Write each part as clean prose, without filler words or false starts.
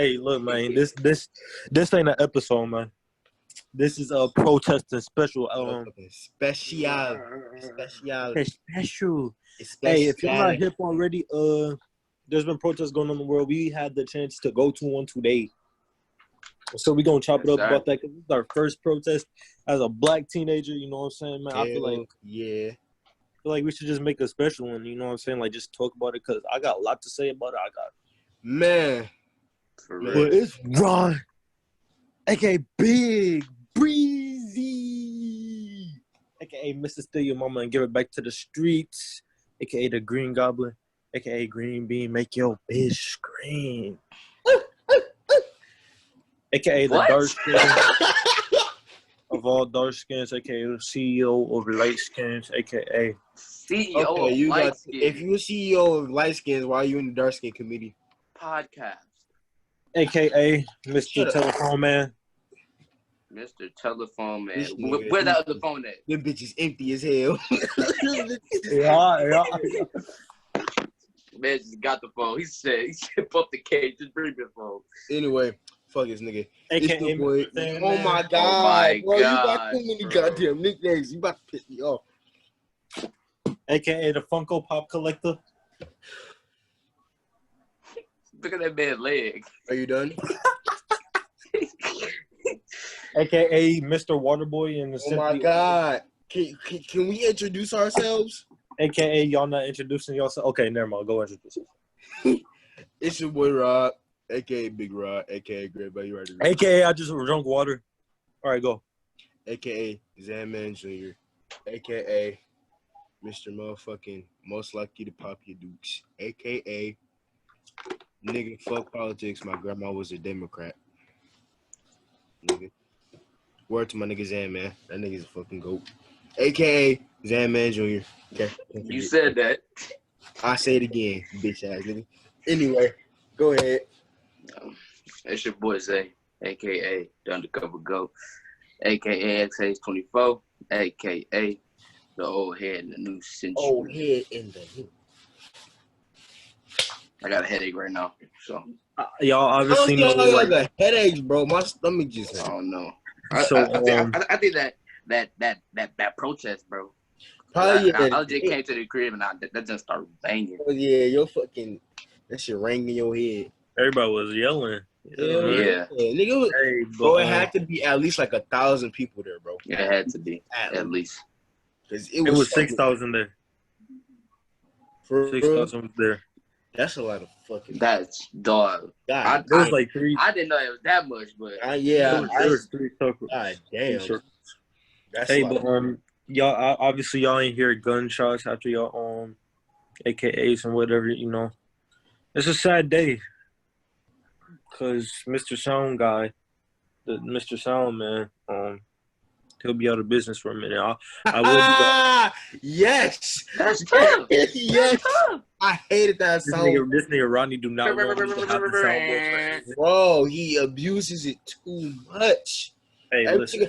Hey, look, man. This ain't an episode, man. This is a protesting special. Special. Hey, if you're not hip already, there's been protests going on in the world. We had the chance to go to one today, so we gonna chop it up about that. Cause this is our first protest as a black teenager. You know what I'm saying, man? I feel like we should just make a special one. You know what I'm saying? Like just talk about it because I got a lot to say about it. But it's Ron, aka Big Breezy, aka Mr. Steal Your Mama and Give It Back to the Streets, aka the Green Goblin, aka Green Bean, make your bitch scream, aka the dark skin of all dark skins, aka the CEO of light skins, aka CEO of light skins. If you're CEO of light skins, why are you in the dark skin committee? Podcast. AKA Mr. Telephone Man. Mr. Telephone Man. Where that other phone at? Them bitches empty as hell. Yeah. Man just got the phone. He said pump the cage, just bring the phone. Anyway, fuck this nigga. AKA boy. Oh my god. Oh my bro, god. You got too many goddamn nicknames. You about to piss me off. AKA the Funko Pop Collector. Look at that man's leg. Are you done? AKA Mr. Waterboy and the Oh my god. Can we introduce ourselves? AKA y'all not introducing yourself. Okay, never mind. Go introduce yourself. It's your boy Rod, aka Big Rod, aka Great Buddy Rider. AKA I just drunk water. All right, go. AKA Zanman Jr. AKA Mr. Motherfucking Most Likely to Pop Your Dukes. AKA nigga, fuck politics. My grandma was a Democrat. Nigga. Word to my nigga Zan, man. That nigga's a fucking goat. AKA Zanman Jr. Okay. You said that. I say it again, bitch ass nigga. Anyway, go ahead. It's your boy Zay, AKA The Undercover Goat, AKA XH24, AKA The Old Head in the New Century. Old head in the new. I got a headache right now, so. Y'all obviously know like a headache, bro. My stomach just. I don't know. So, I think that protest, bro. Probably I just came to the crib and that just started banging. Oh yeah, your fucking that shit rang in your head. Everybody was yelling. Yeah. Nigga, bro, it had to be at least like 1,000 people there, bro. Yeah, it had to be at least. It was 6,000 there. 6,000 was there. That's a lot of fucking. That's dog. There was like 3. I didn't know it was that much, but there was 3 circles. God damn. That's hey, but y'all obviously y'all ain't hear gunshots after y'all AKAs and whatever, you know. It's a sad day. Cause Mr. Sound guy, the Mr. Sound man, he'll be out of business for a minute. I will be yes. That's tough. Yes. I hated that sound. This nigga Rodney do not want me to have the soundboard. Bro, he abuses it too much. Hey, listen.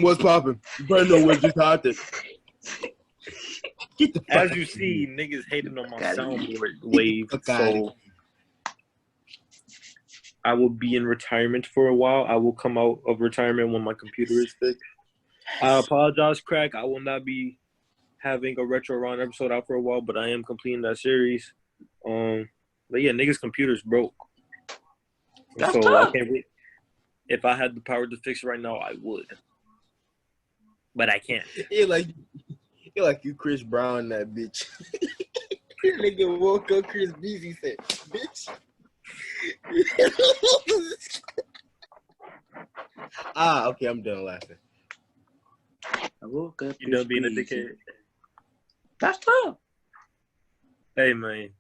What's popping? You better know what just happened. As you see, niggas hating on my soundboard wave, so I will be in retirement for a while. I will come out of retirement when my computer is fixed. I apologize, Crack. I will not be having a Retro Ron episode out for a while, but I am completing that series. But yeah, niggas' computers broke. That's so tough. I can't wait. If I had the power to fix it right now, I would. But I can't. You're like you Chris Brown, that bitch. Nigga woke up, Chris Beasley said, bitch. Okay, I'm done laughing. I woke up. You done being a dickhead? That's tough. Hey, man.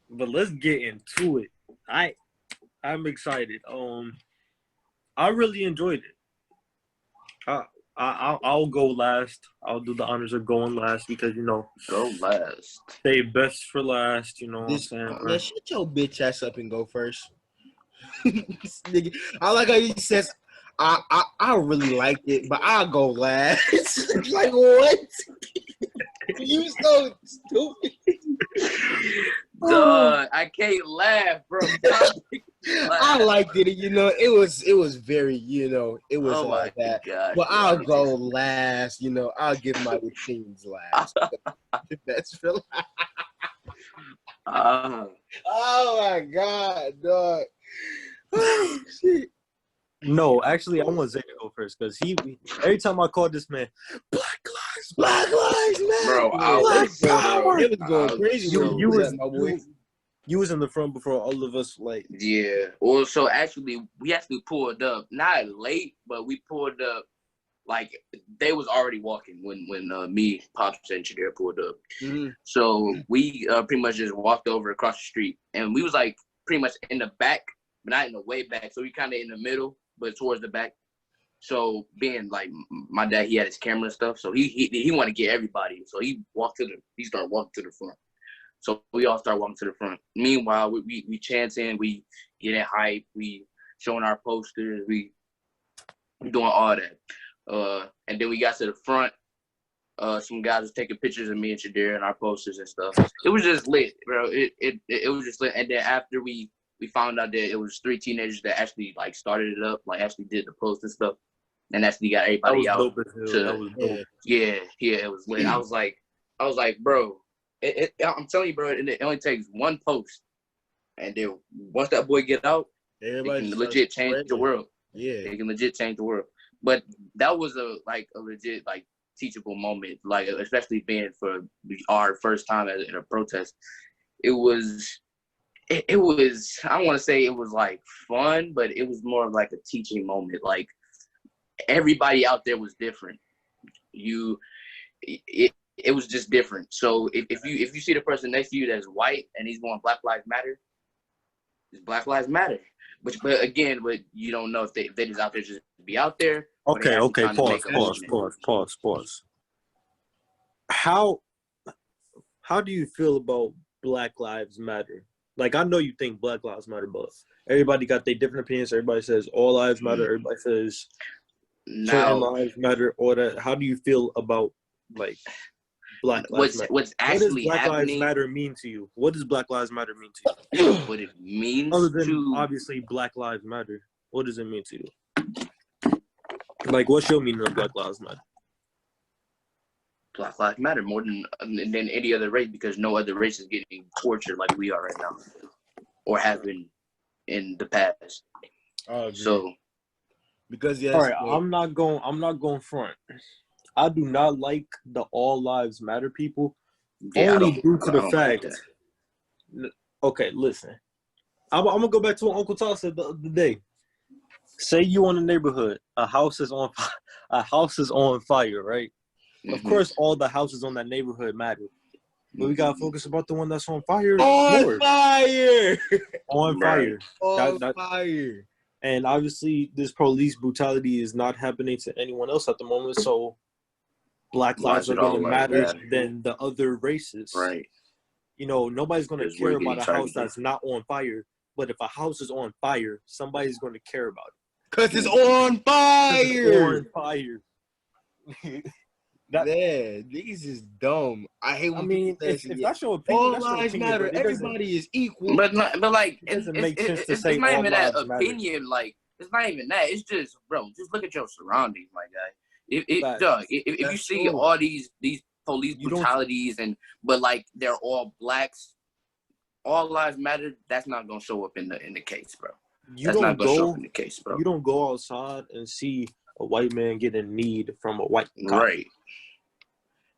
But let's get into it. I'm excited. I really enjoyed it. I'll go last. I'll do the honors of going last because, you know. Go last. Stay best for last, you know what I'm saying? Man, shut your bitch ass up and go first. Nigga, I like how he says, I really liked it, but I'll go last. Like, what? You so stupid. Dog, I can't laugh, bro. I liked it. You know, it was very, you know, it was that. God, well, I'll go last. You know, I'll give my routines last. That's Phil. Oh my God, dog. Oh, shit. No, actually, I want Zay to go first because every time I call this man, Black Lives Matter, bro. It was going crazy. You was in the front before all of us, like. Yeah. Well, so actually, we pulled up not late, but we pulled up like they was already walking when me, Pops, and Shadir pulled up. Mm-hmm. So we pretty much just walked over across the street, and we was like pretty much in the back, but not in the way back. So we kind of in the middle, but towards the back. So being like my dad, he had his camera and stuff, so he wanted to get everybody. So he started walking to the front. So we all start walking to the front. Meanwhile, we chanting, we getting hype, we showing our posters, we doing all that. And then we got to the front. Some guys was taking pictures of me and Shadir and our posters and stuff. It was just lit, bro. It was just lit. And then after we found out that it was 3 teenagers that actually like started it up, like actually did the post and stuff, and actually got everybody out. Yeah, it was lit. I was like, bro. I'm telling you, bro, it only takes one post, and then once that boy get out, it can legit change the world. Yeah, it can legit change the world. But that was a legit like teachable moment, like especially being for our first time at a protest. It was I don't want to say it was like fun, but it was more of like a teaching moment. Like everybody out there was different. It was just different. So if you see the person next to you that's white and he's going Black Lives Matter, it's Black Lives Matter. But again, you don't know if they just out there just be out there. Okay. Pause. How do you feel about Black Lives Matter? Like, I know you think Black Lives Matter, but everybody got their different opinions. Everybody says all lives matter. Everybody says certain lives matter. All that. How do you feel about like Black Lives Matter? What's actually Black happening? Lives Matter mean to you? What does Black Lives Matter mean to you? What it means other than to obviously Black Lives Matter, what does it mean to you? Like, what's your meaning of Black Lives Matter? Black Lives Matter more than any other race, because no other race is getting tortured like we are right now, or have been in the past. So, because yes, all right, I'm not going front. I do not like the all lives matter people, only due to the fact. Okay, listen. I'm gonna go back to what Uncle Todd said the other day. Say you in a neighborhood, a house is on fire, right? Mm-hmm. Of course, all the houses on that neighborhood matter, but we gotta focus about the one that's on fire. On fire. On fire. And obviously, this police brutality is not happening to anyone else at the moment, so Black lives are going to matter than the other races. Right. You know, nobody's going to care about a house that's not on fire, but if a house is on fire, somebody's going to care about it. Because it's on fire. It's on fire. Niggas is dumb. I hate when if that's your opinion, all lives matter. Everybody is equal. But like, it doesn't make sense to say it's not all even that lives opinion. Matter. Like, it's not even that. It's just, bro, just look at your surroundings, my guy. If you see all these police brutalities but like they're all blacks, all lives matter, that's not gonna show up in the case, bro. That's not gonna show up in the case, bro. You don't go outside and see a white man getting kneed from a white cop. Right.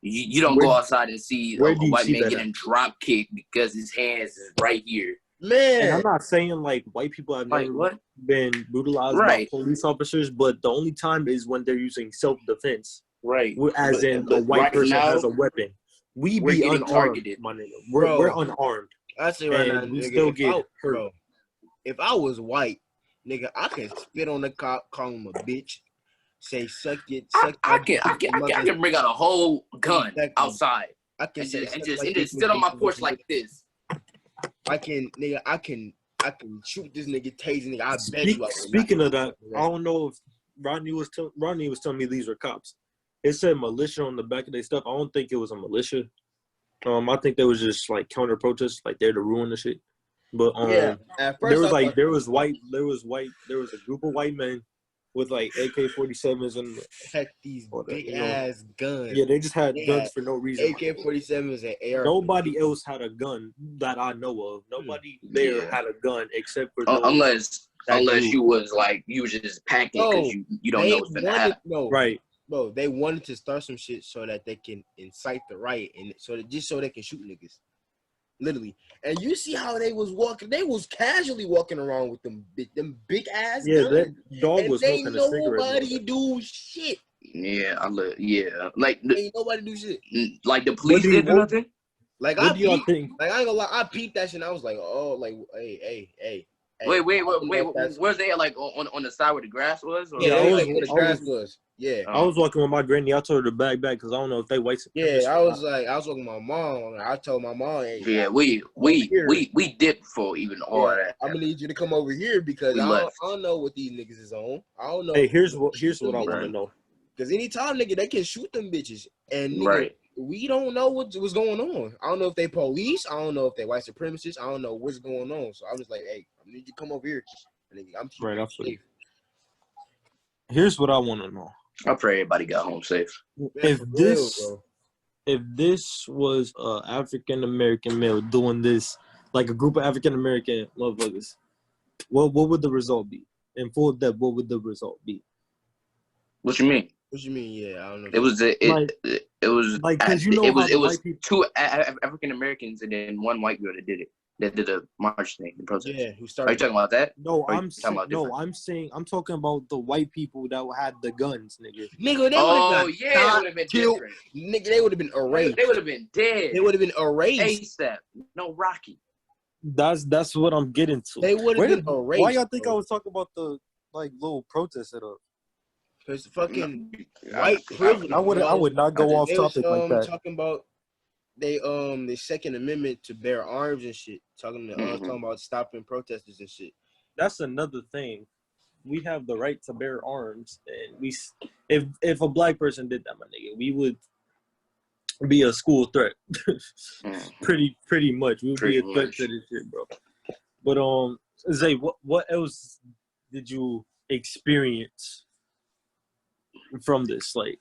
You don't go outside and see a white man getting drop kicked because his hands is right here. Man, and I'm not saying like white people have never been brutalized by police officers, but the only time is when they're using self-defense. Right. As in a white person has a weapon. We're unarmed, targeted. My nigga. We're unarmed. I say right now, we still get hurt. Bro, if I was white, nigga, I can spit on the cop, call him a bitch, say suck it. I can bring out a whole gun outside. I can just sit on my porch like this. I can shoot this nigga, tase nigga. I bet you. Speaking of that, I don't know if Rodney was telling me these were cops. it said militia on the back of their stuff. I don't think it was a militia. I think they was just like counter protests, like there to ruin the shit. But at first there was a group of white men with like AK-47s and heck these big ass guns. Yeah, they just had guns for no reason. AK-47s and AR. Nobody else had a gun that I know of. Nobody there had a gun except for unless you was just packing because you don't know what's gonna happen. No, right. Bro, they wanted to start some shit so that they can incite the riot and so they can shoot niggas. Literally. And you see how they was walking. They was casually walking around with them big ass guns. That dog was smoking a cigarette. Nobody do shit. Yeah, ain't nobody do shit. Like the police did nothing. Like I ain't gonna lie, I peeped that shit and I was like, oh, like hey. Wait. Where's they like on the side where the grass was? Or? Yeah, where the grass was. Yeah. I was walking with my granny. I told her to back because I don't know if they white. Yeah, I was walking with my mom. I told my mom, hey, yeah, we dipped for even all that. I'm gonna need you to come over here because I don't know what these niggas is on. I don't know. Hey, here's what I want to know. Because anytime, nigga, they can shoot them bitches, and nigga, we don't know what's going on. I don't know if they police. I don't know if they white supremacists. I don't know what's going on. So I was like, hey, I need you to come over here. Nigga, I'm safe. Here's what I want to know. I pray everybody got home safe. If this was an African American male doing this, like a group of African American motherfuckers, what would the result be? In full depth, what would the result be? What you mean? What you mean? Yeah, I don't know. It was two African Americans and then one white girl that did it. That did a march thing, the protest. Yeah, who started? Are you talking about that? No, I'm talking about the white people that had the guns, nigga. Nigga, they would have been killed. Nigga, they would have been erased. They would have been dead. They would have been erased. ASAP. No Rocky. That's what I'm getting to. They would have been erased. Why y'all think I was talking about the little protest at all? Because fucking white privilege. I would not go off topic like that. Talking about the Second Amendment to bear arms and shit. Talking about stopping protesters and shit. That's another thing. We have the right to bear arms, and if a black person did that, my nigga, we would be a school threat. pretty much. We would be a threat to this shit, bro. But Zay, what else did you experience from this, like?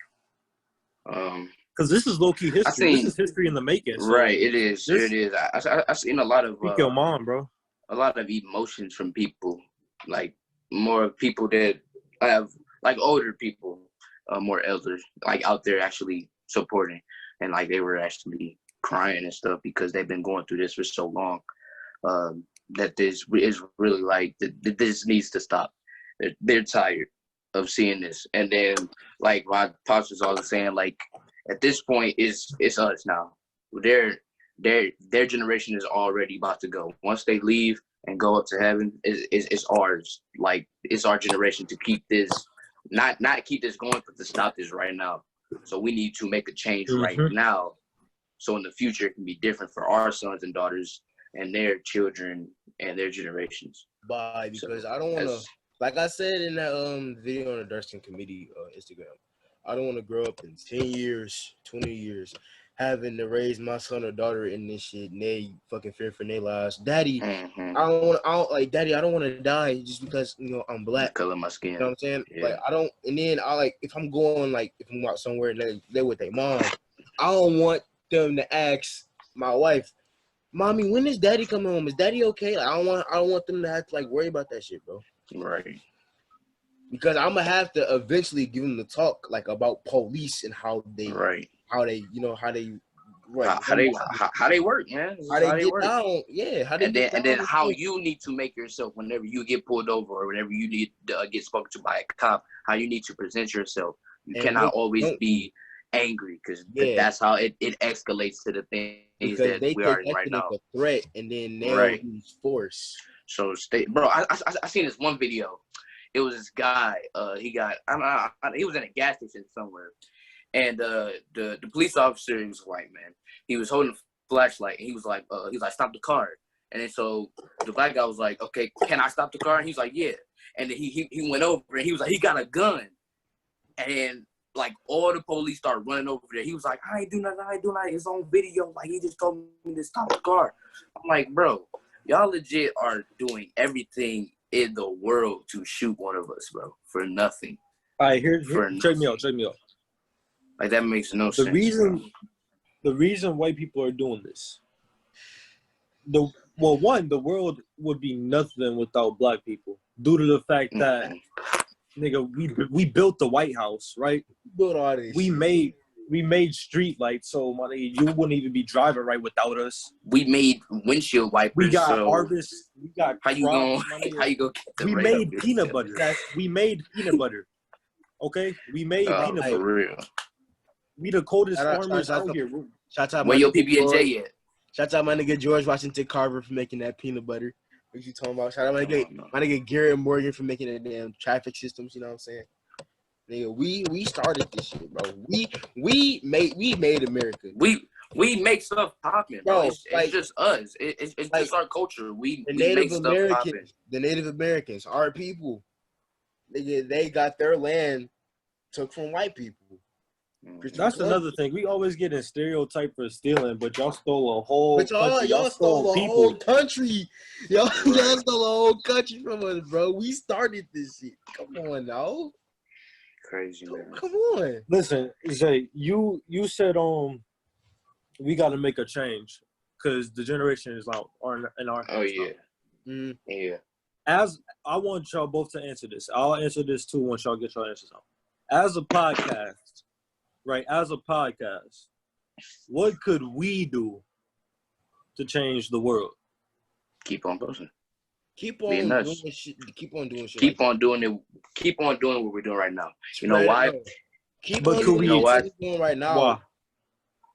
Because this is low-key history. This is history in the making. So right, it is. It is. I've seen a lot of your mom, bro. A lot of emotions from people, like more people that have, like older people, more elders, like out there actually supporting, and like they were actually crying and stuff because they've been going through this for so long. That this is really like this needs to stop. They're tired of seeing this, and then like my pops was always saying, like, at this point, it's us now. Their generation is already about to go. Once they leave and go up to heaven, it's ours. Like, it's our generation to keep this, not keep this going, but to stop this right now. So we need to make a change right now. So in the future, it can be different for our sons and daughters and their children and their generations. Because I don't want to, like I said in that video on the Darkskin committee Instagram, I don't want to grow up in 10 years, 20 years, having to raise my son or daughter in this shit, and they fucking fear for their lives. Daddy, I don't want to die just because, I'm black. Color my skin. You know what I'm saying? Yeah. Like, if I'm going, like, if I'm out somewhere and they're with their mom, I don't want them to ask my wife, Mommy, when is Daddy coming home? Is Daddy okay? Like, I don't want them to have to, like, worry about that shit, bro. Right. Because I'm gonna have to eventually give them the talk, like, about police and how they work, man. How they get down, yeah. And then how you need to make yourself whenever you get pulled over or whenever you need to get spoken to by a cop. How you need to present yourself. You cannot always be angry because that's how it escalates to the things that we are in right now. A threat, and then they use force. So bro. I seen this one video. It was this guy. He was in a gas station somewhere, and the police officer, he was a white man. He was holding a flashlight, and he was like, stop the car. And then so the black guy was like, okay, can I stop the car? And he's like, yeah. And then he went over, and he was like, he got a gun. And like all the police start running over there. He was like, I ain't do nothing. It's on video. Like, he just told me to stop the car. I'm like, bro, y'all legit are doing everything in the world to shoot one of us, bro, for nothing. All right, check me out. Like, that makes no sense. The reason white people are doing this, the world would be nothing without black people, due to the fact that, nigga, we built the White House, right? Built all this. We made street lights, so my nigga, you wouldn't even be driving right without us. We made windshield wipers. We got harvests. We got how you gonna get the We made peanut butter. We made peanut butter. Okay, we made peanut butter. For real. We the coldest farmers out here. Shout out where your PB&J at? Shout out my nigga George Washington Carver for making that peanut butter. What you talking about? Shout out my nigga Garrett Morgan for making the damn traffic systems. You know what I'm saying? Nigga, we started this shit, bro. We made America. We make stuff popping, bro. It's just us. It's like, just our culture. We make stuff popping. The Native Americans, our people, they got their land took from white people. That's another thing. We always get in stereotype for stealing, but y'all stole a whole country. Y'all stole a whole country. Y'all stole a whole country from us, bro. We started this shit. Come on, now. Crazy, man. Come on. Listen, Zay, you said we got to make a change because the generation is out in our. Oh yeah. Mm-hmm. Yeah. As I want y'all both to answer this. I'll answer this too once y'all get your answers out. As a podcast. Right, as a podcast, what could we do to change the world? Keep on posting. Keep on doing shit. Keep on doing shit. Keep on doing it. Keep on doing what we're doing right now. You know why? Keep on doing what we're doing right now. Why?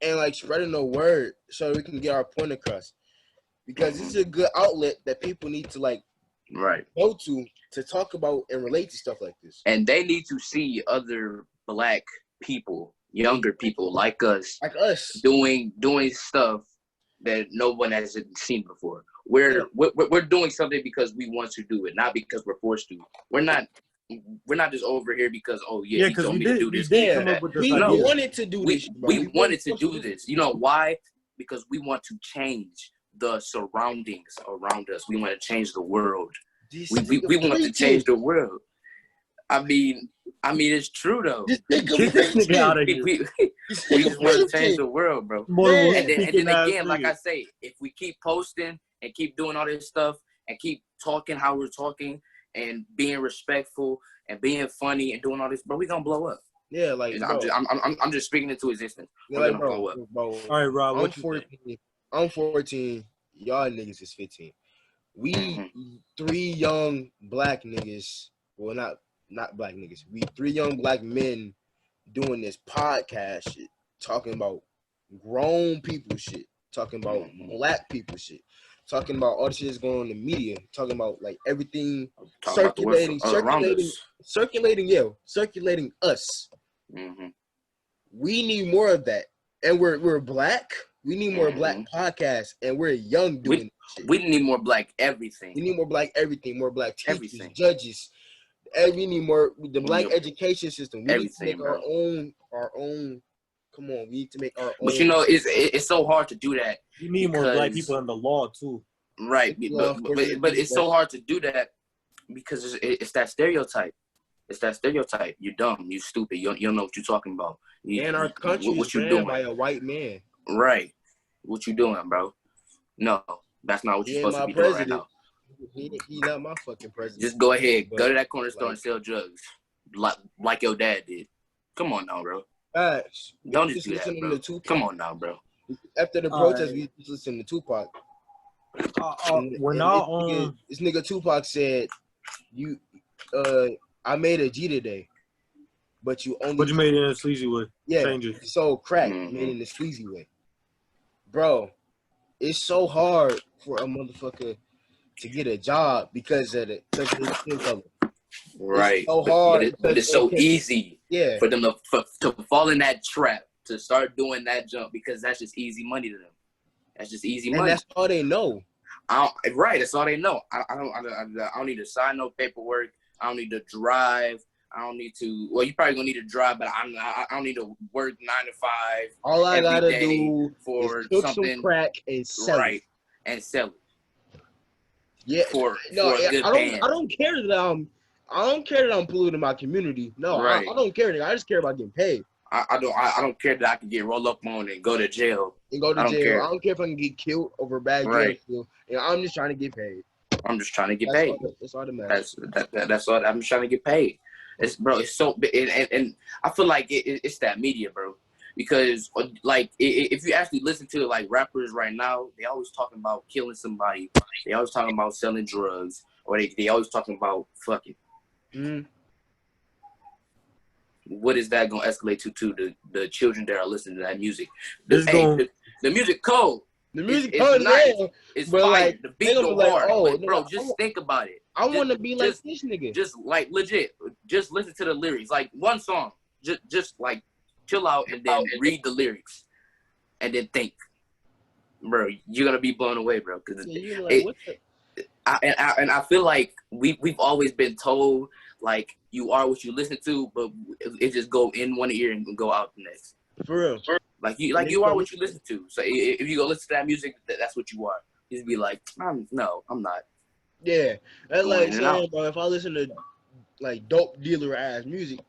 And like spreading the word so we can get our point across. Because this is a good outlet that people need to like go to talk about and relate to stuff like this. And they need to see other black people, younger people like us doing stuff that no one has seen before. We're doing something because we want to do it, not because we're forced to. We're not just over here because he told me to do this. We wanted to do this. We wanted to do this. You know why? Because we want to change the surroundings around us. We want to change the world. We want to change the world. I mean, it's true though. We just want to change the world, bro. And then again, like I say, if we keep posting and keep doing all this stuff and keep talking how we're talking and being respectful and being funny and doing all this, bro, we gonna blow up. Yeah, like I'm just speaking into existence. We're gonna blow up. Bro. All right, Rob. I'm 14. Y'all niggas is 15. We 3 young black niggas. Well, not black niggas. We 3 young black men doing this podcast shit, talking about grown people shit, talking about black people shit, talking about all the shit that's going on in the media, talking about like everything circulating us. Mm-hmm. We need more of that, and we're black. We need more black podcasts, and we're young doing shit. We need more black everything. We need more black everything, more black teachers, judges. We need more the black education system. We need to make our own. Come on, we need to make our own. But you know, it's so hard to do that. You need more black people in the law too. Right, but it's so hard to do that because it's that stereotype. It's that stereotype. You're dumb. You're stupid. You don't know what you're talking about. And our country is ran by a white man. Right. What you doing, bro? No, that's not what you're supposed to be doing right now. He not my fucking president. Just go ahead. Go to that corner store and sell drugs. Like your dad did. Come on now, bro. Don't just do that, bro. Come on now, bro. After the protest, we just listened to Tupac. This nigga Tupac said, I made a G today, but you made it in a sleazy way. Yeah, so crack made it in a sleazy way. Bro, it's so hard for a motherfucker to get a job because of his skin color. Right. It's so hard. But it's so easy for them to fall in that trap, to start doing that jump, because that's just easy money to them. That's just easy money. And that's all they know. Right, that's all they know. I don't need to sign no paperwork. I don't need to drive. I don't need to. Well, you probably gonna need to drive, but I don't need to work 9 to 5. All I gotta do for is cook something some crack and sell it. And sell it. Yeah, for a good band. I don't care that I'm polluting my community. No, right. I don't care. I just care about getting paid. I don't care that I can get rolled up on and go to jail. I don't care if I can get killed over a bad jail. I'm just trying to get paid. I'm just trying to get paid. That's all that matters. That's all. I'm just trying to get paid. It's so and I feel like it's that media, bro. Because like if you actually listen to like rappers right now, they always talking about killing somebody. They always talking about selling drugs, or they always talking about fucking. Mm. What is that gonna escalate to the children that are listening to that music? The music cold. The music is nice. Yeah. It's but fire. Like, the beat go like, hard. oh, like, bro, just think about it. I want to be like this nigga. Just like legit. Just listen to the lyrics. Like one song. Just like chill out and then read the lyrics, and then think, bro. You're gonna be blown away, bro. Because I feel like we've always been told like you are what you listen to, but it just go in one ear and go out the next. For real. Like you are what you listen to. So if you go listen to that music, that's what you are. You just be like, no, I'm not. Yeah, that's like saying, bro, if I listen to like dope dealer ass music,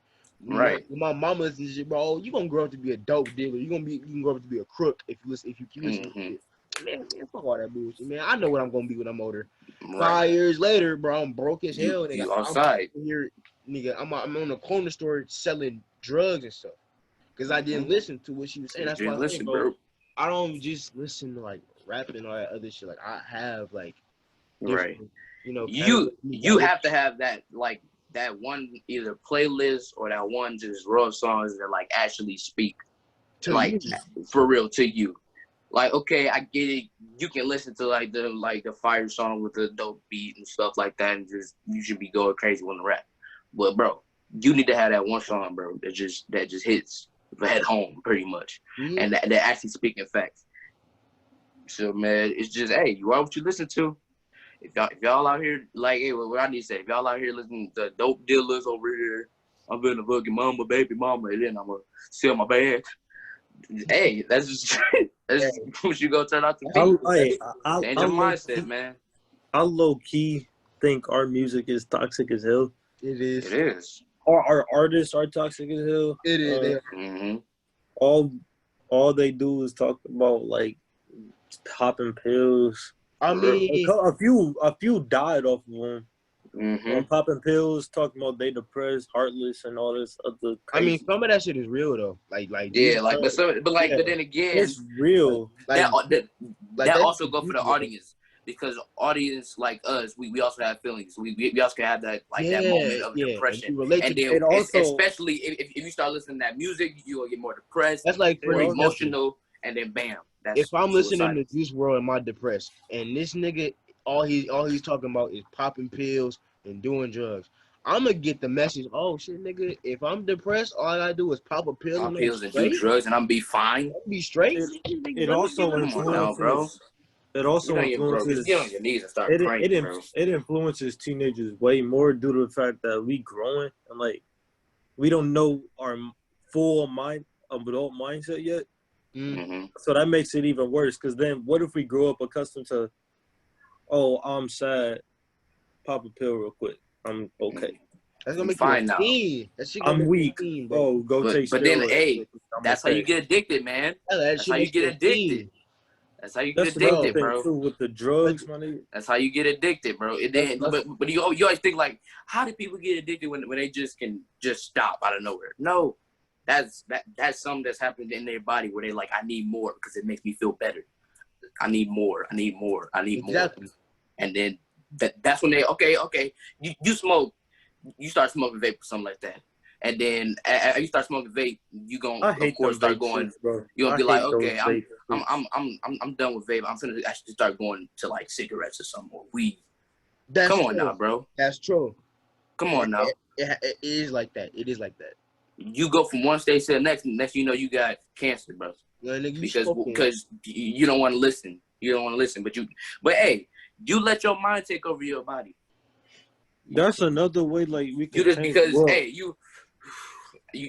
right? My mama listens to shit, bro. You gonna grow up to be a dope dealer. You can grow up to be a crook if you keep listening to shit. Man, fuck all that bullshit, man. I know what I'm gonna be when I'm older. Right. 5 years later, bro, I'm broke as hell. Nigga. You outside here, nigga. I'm on the corner store selling drugs and stuff. Cause I didn't listen to what she was saying. That's why I say, bro, I don't just listen to like rap and all that other shit. Like I have like, right. You know, you have to have that like that one either playlist or that one just raw songs that like actually speak to like you. For real to you. Like, okay, I get it. You can listen to like the fire song with the dope beat and stuff like that, and just you should be going crazy when the rap. But bro, you need to have that one song, bro, that just hits head home pretty much, and that actually speaking facts. So man, it's just you are what you listen to. If y'all out here like what I need to say, if y'all out here listening to dope dealers over here, I'm gonna fucking mama, baby mama, and then I'm gonna sell my bag. Hey, that's just what you gonna turn out to be. Change your mindset, man. I low key think our music is toxic as hell. It is. It is. Our artists are toxic as hell. It is. All they do is talk about like popping pills. I mean, a few died off of them. Popping pills, talking about they depressed, heartless, and all this other. Crazy. I mean, some of that shit is real though. But then again, it's real. That also go for the audience. Because audience like us, we also have feelings. We also can have that that moment of depression. And then especially if you start listening to that music, you will get more depressed. That's like more emotional, and then bam. If I'm listening to Juice WRLD, am I depressed? And this nigga, all he's talking about is popping pills and doing drugs. I'm gonna get the message. Oh shit, nigga! If I'm depressed, all I gotta do is pop a pill and do drugs, and I'm be fine. Be straight. It also influences, bro. It also influences. Get on your knees and start praying, bro. It influences teenagers way more due to the fact that we growing and like we don't know our full adult mindset yet. So that makes it even worse. Because then, what if we grow up accustomed to, oh, I'm sad, pop a pill real quick, I'm okay. That's gonna make fine now. I'm weak. Take. But then, that's how you get addicted, man. That's how you get addicted. That's how you get addicted, bro. Too, with the drugs, money. That's how you get addicted, bro. And then, but you always think like, how do people get addicted when they just can just stop out of nowhere? No, that's something that's happened in their body where they like, I need more because it makes me feel better. I need more. More. And then that's when they okay. You smoke, you start smoking vape or something like that. And then you start smoking vape, you gonna of course start going. You're gonna be like, okay, I'm done with vape. I'm gonna actually start going to like cigarettes or something or weed. Come on now, bro. That's true. Come on now. It is like that. It is like that. You go from one stage to the next. Next, you know, you got cancer, bro. Yeah, nigga, because you don't want to listen. You don't want to listen, but hey, you let your mind take over your body. That's another way, like we can You just change because the world. hey, you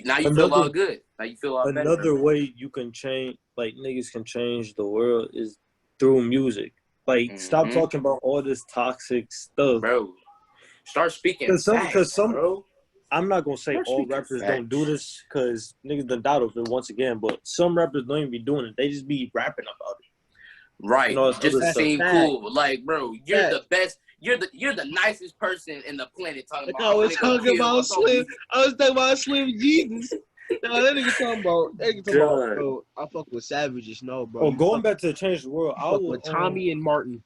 now you feel all good. Now you feel all better. Another way you can change, like niggas can change the world, is through music. Like, stop talking about all this toxic stuff, bro. Start speaking facts, bro. I'm not gonna say all rappers don't do this, because niggas done died of it once again. But some rappers don't even be doing it; they just be rapping about it. Right, you know, just to seem cool. Like, bro, you're the best. You're the nicest person in the planet. Talking about. I was talking about Slim. I was talking about Slim Jesus. No, that nigga talking about. Bro, I fuck with savages, no, bro. Oh, going back to change the world, I fuck with Tommy and Martin.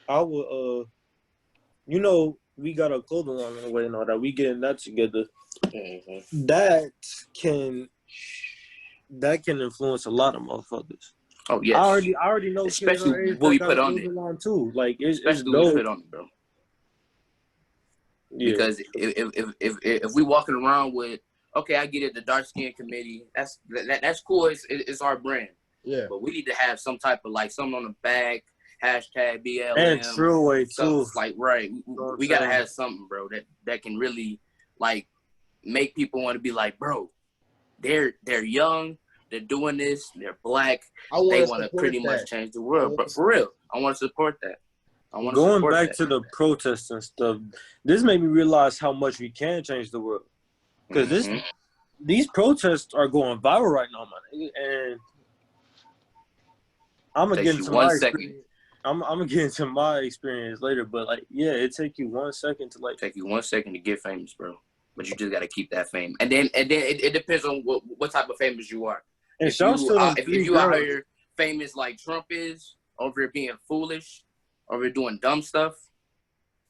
I would, you know, we got a clothing line on the way and all that. We getting that together. Mm-hmm. That can influence a lot of motherfuckers. Oh yes, I already know. Especially what we put on it. Too. Like especially what we put on it, bro. Yeah. Because if we walking around with, okay, I get it, the Darkskin committee, that's cool. It's our brand. Yeah. But we need to have some type of, like, something on the back, hashtag BLM. And true way too. Like, right. We gotta have something, bro, that can really, like, make people want to be like, bro, they're young, they're doing this, they're black, they want to pretty much change the world. But for real, I want to support that. Going back to the protests and stuff, this made me realize how much we can change the world. Because these protests are going viral right now, man. And I'm gonna get into my experience. I'm gonna get into my experience later, but like, yeah, it take you 1 second to get famous, bro. But you just gotta keep that fame, and then it depends on what type of famous you are. And if you out here famous like Trump is, over here being foolish, over here doing dumb stuff,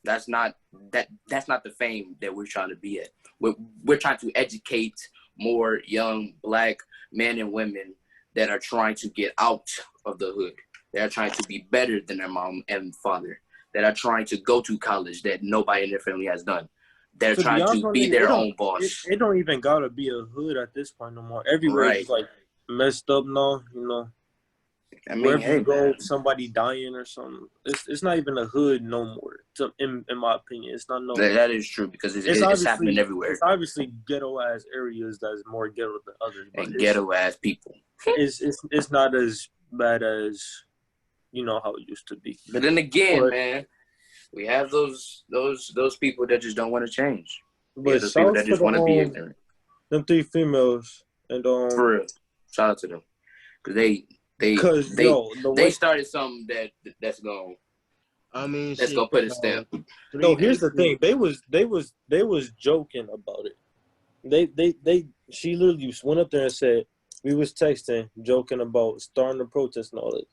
that's not the fame that we're trying to be at. We're trying to educate more young black men and women that are trying to get out of the hood. They are trying to be better than their mom and father. That are trying to go to college that nobody in their family has done. They're trying to be their own boss. It don't even gotta be a hood at this point no more. Everywhere is like messed up now, you know. I mean, wherever you go, somebody dying or something. It's not even a hood no more. In my opinion, it's not no. That is true because it's happening everywhere. It's obviously ghetto ass areas that's more ghetto than others. And ghetto ass people. It's not as bad as, you know, how it used to be. But then again, man, we have those people that just don't want to change. But those people that just want to be ignorant. Them 3 females and for real, shout out to them because they started something that's going. I mean, that's gonna put a stamp. No, here's the thing. They was joking about it. She literally went up there and said, we was texting, joking about starting a protest and all that.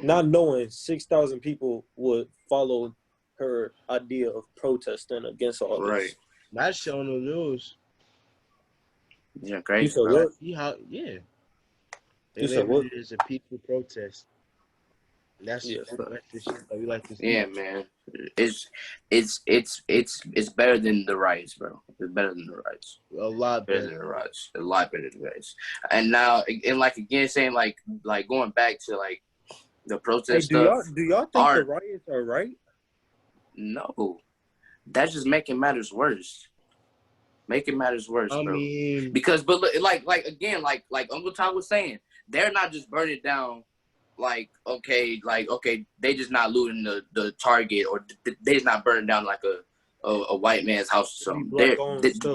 Not knowing 6,000 people would follow her idea of protesting against all this. Right. That's showing the news. Yeah, crazy. You said what? Yeah. You said what? It is a peaceful protest. That's the shit that we like to see. Yeah, man. It's better than the riots, bro. It's better than the riots. A lot better than the riots. A lot better than the riots. And now, and like again, saying like going back to like the protest stuff. Do y'all think the riots are right? No, that's just making matters worse. Making matters worse, bro. Because like Uncle Tom was saying, they're not just burning down. Like okay, they just not looting the Target or they just not burning down like a white man's house or something.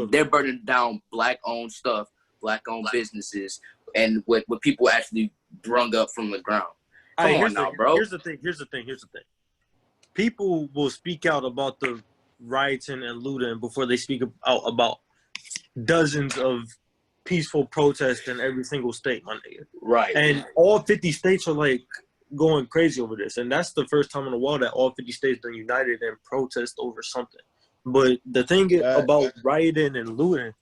They're burning down black-owned stuff, black-owned businesses, and what people actually brung up from the ground. Come on now, bro. Here's the thing. People will speak out about the rioting and looting before they speak out about dozens of peaceful protests in every single state, my nigga. Right. And all 50 states are like going crazy over this. And that's the first time in a while that all 50 states are united and protest over something. But the thing about rioting and looting,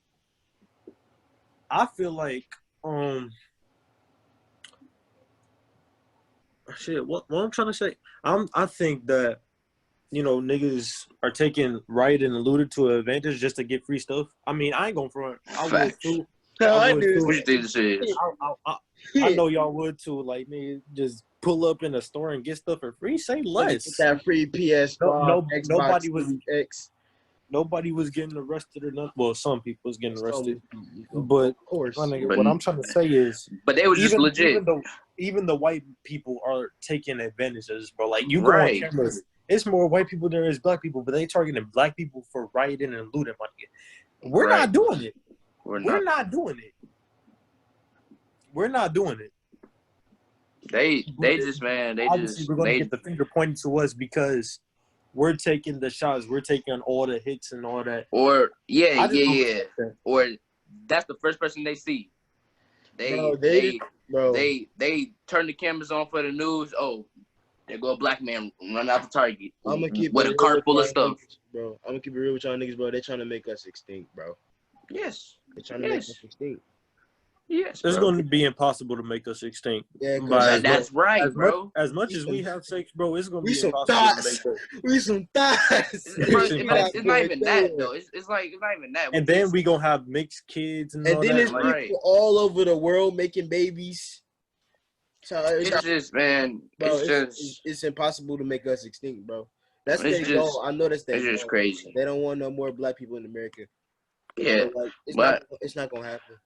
I feel like what I'm trying to say, I think that, you know, niggas are taking rioting and looting to an advantage just to get free stuff. I mean, I ain't going front. I would too. What you think this is? I know y'all would too. Like, nigga, just pull up in a store and get stuff for free. Say less. Get that free PS5, Xbox nobody was X. nobody was getting arrested or nothing. Well, some people was getting arrested, but of course. What I'm trying to say is, but they was just legit. Even the white people are taking advantage of this, bro. Like you go on cameras, it's more white people than there is black people, but they targeting black people for rioting and looting money. We're not doing it. We're not doing it. We're not doing it. They just we're gonna get the finger pointed to us because we're taking the shots, we're taking all the hits and all that. Or or that's the first person they see. They turn the cameras on for the news. Oh, there go a black man run out the Target. I'm gonna keep with a cart full of stuff. Bro, I'm gonna keep it real with y'all niggas, bro. They're trying to make us extinct, bro. Yes. They're trying to make us extinct. Yes, it's going to be impossible to make us extinct. Yeah, that's right, bro. As much as we have sex, bro, it's going to be impossible to make us. We some thoughts. It's not even that, though. It's not even that. And then we going to have mixed kids and all then that. There's people all over the world making babies. So it's just, man, bro, it's impossible to make us extinct, bro. That's their goal. I know that's their goal. It's just crazy. They don't want no more black people in America. Yeah, so, it's not going to happen.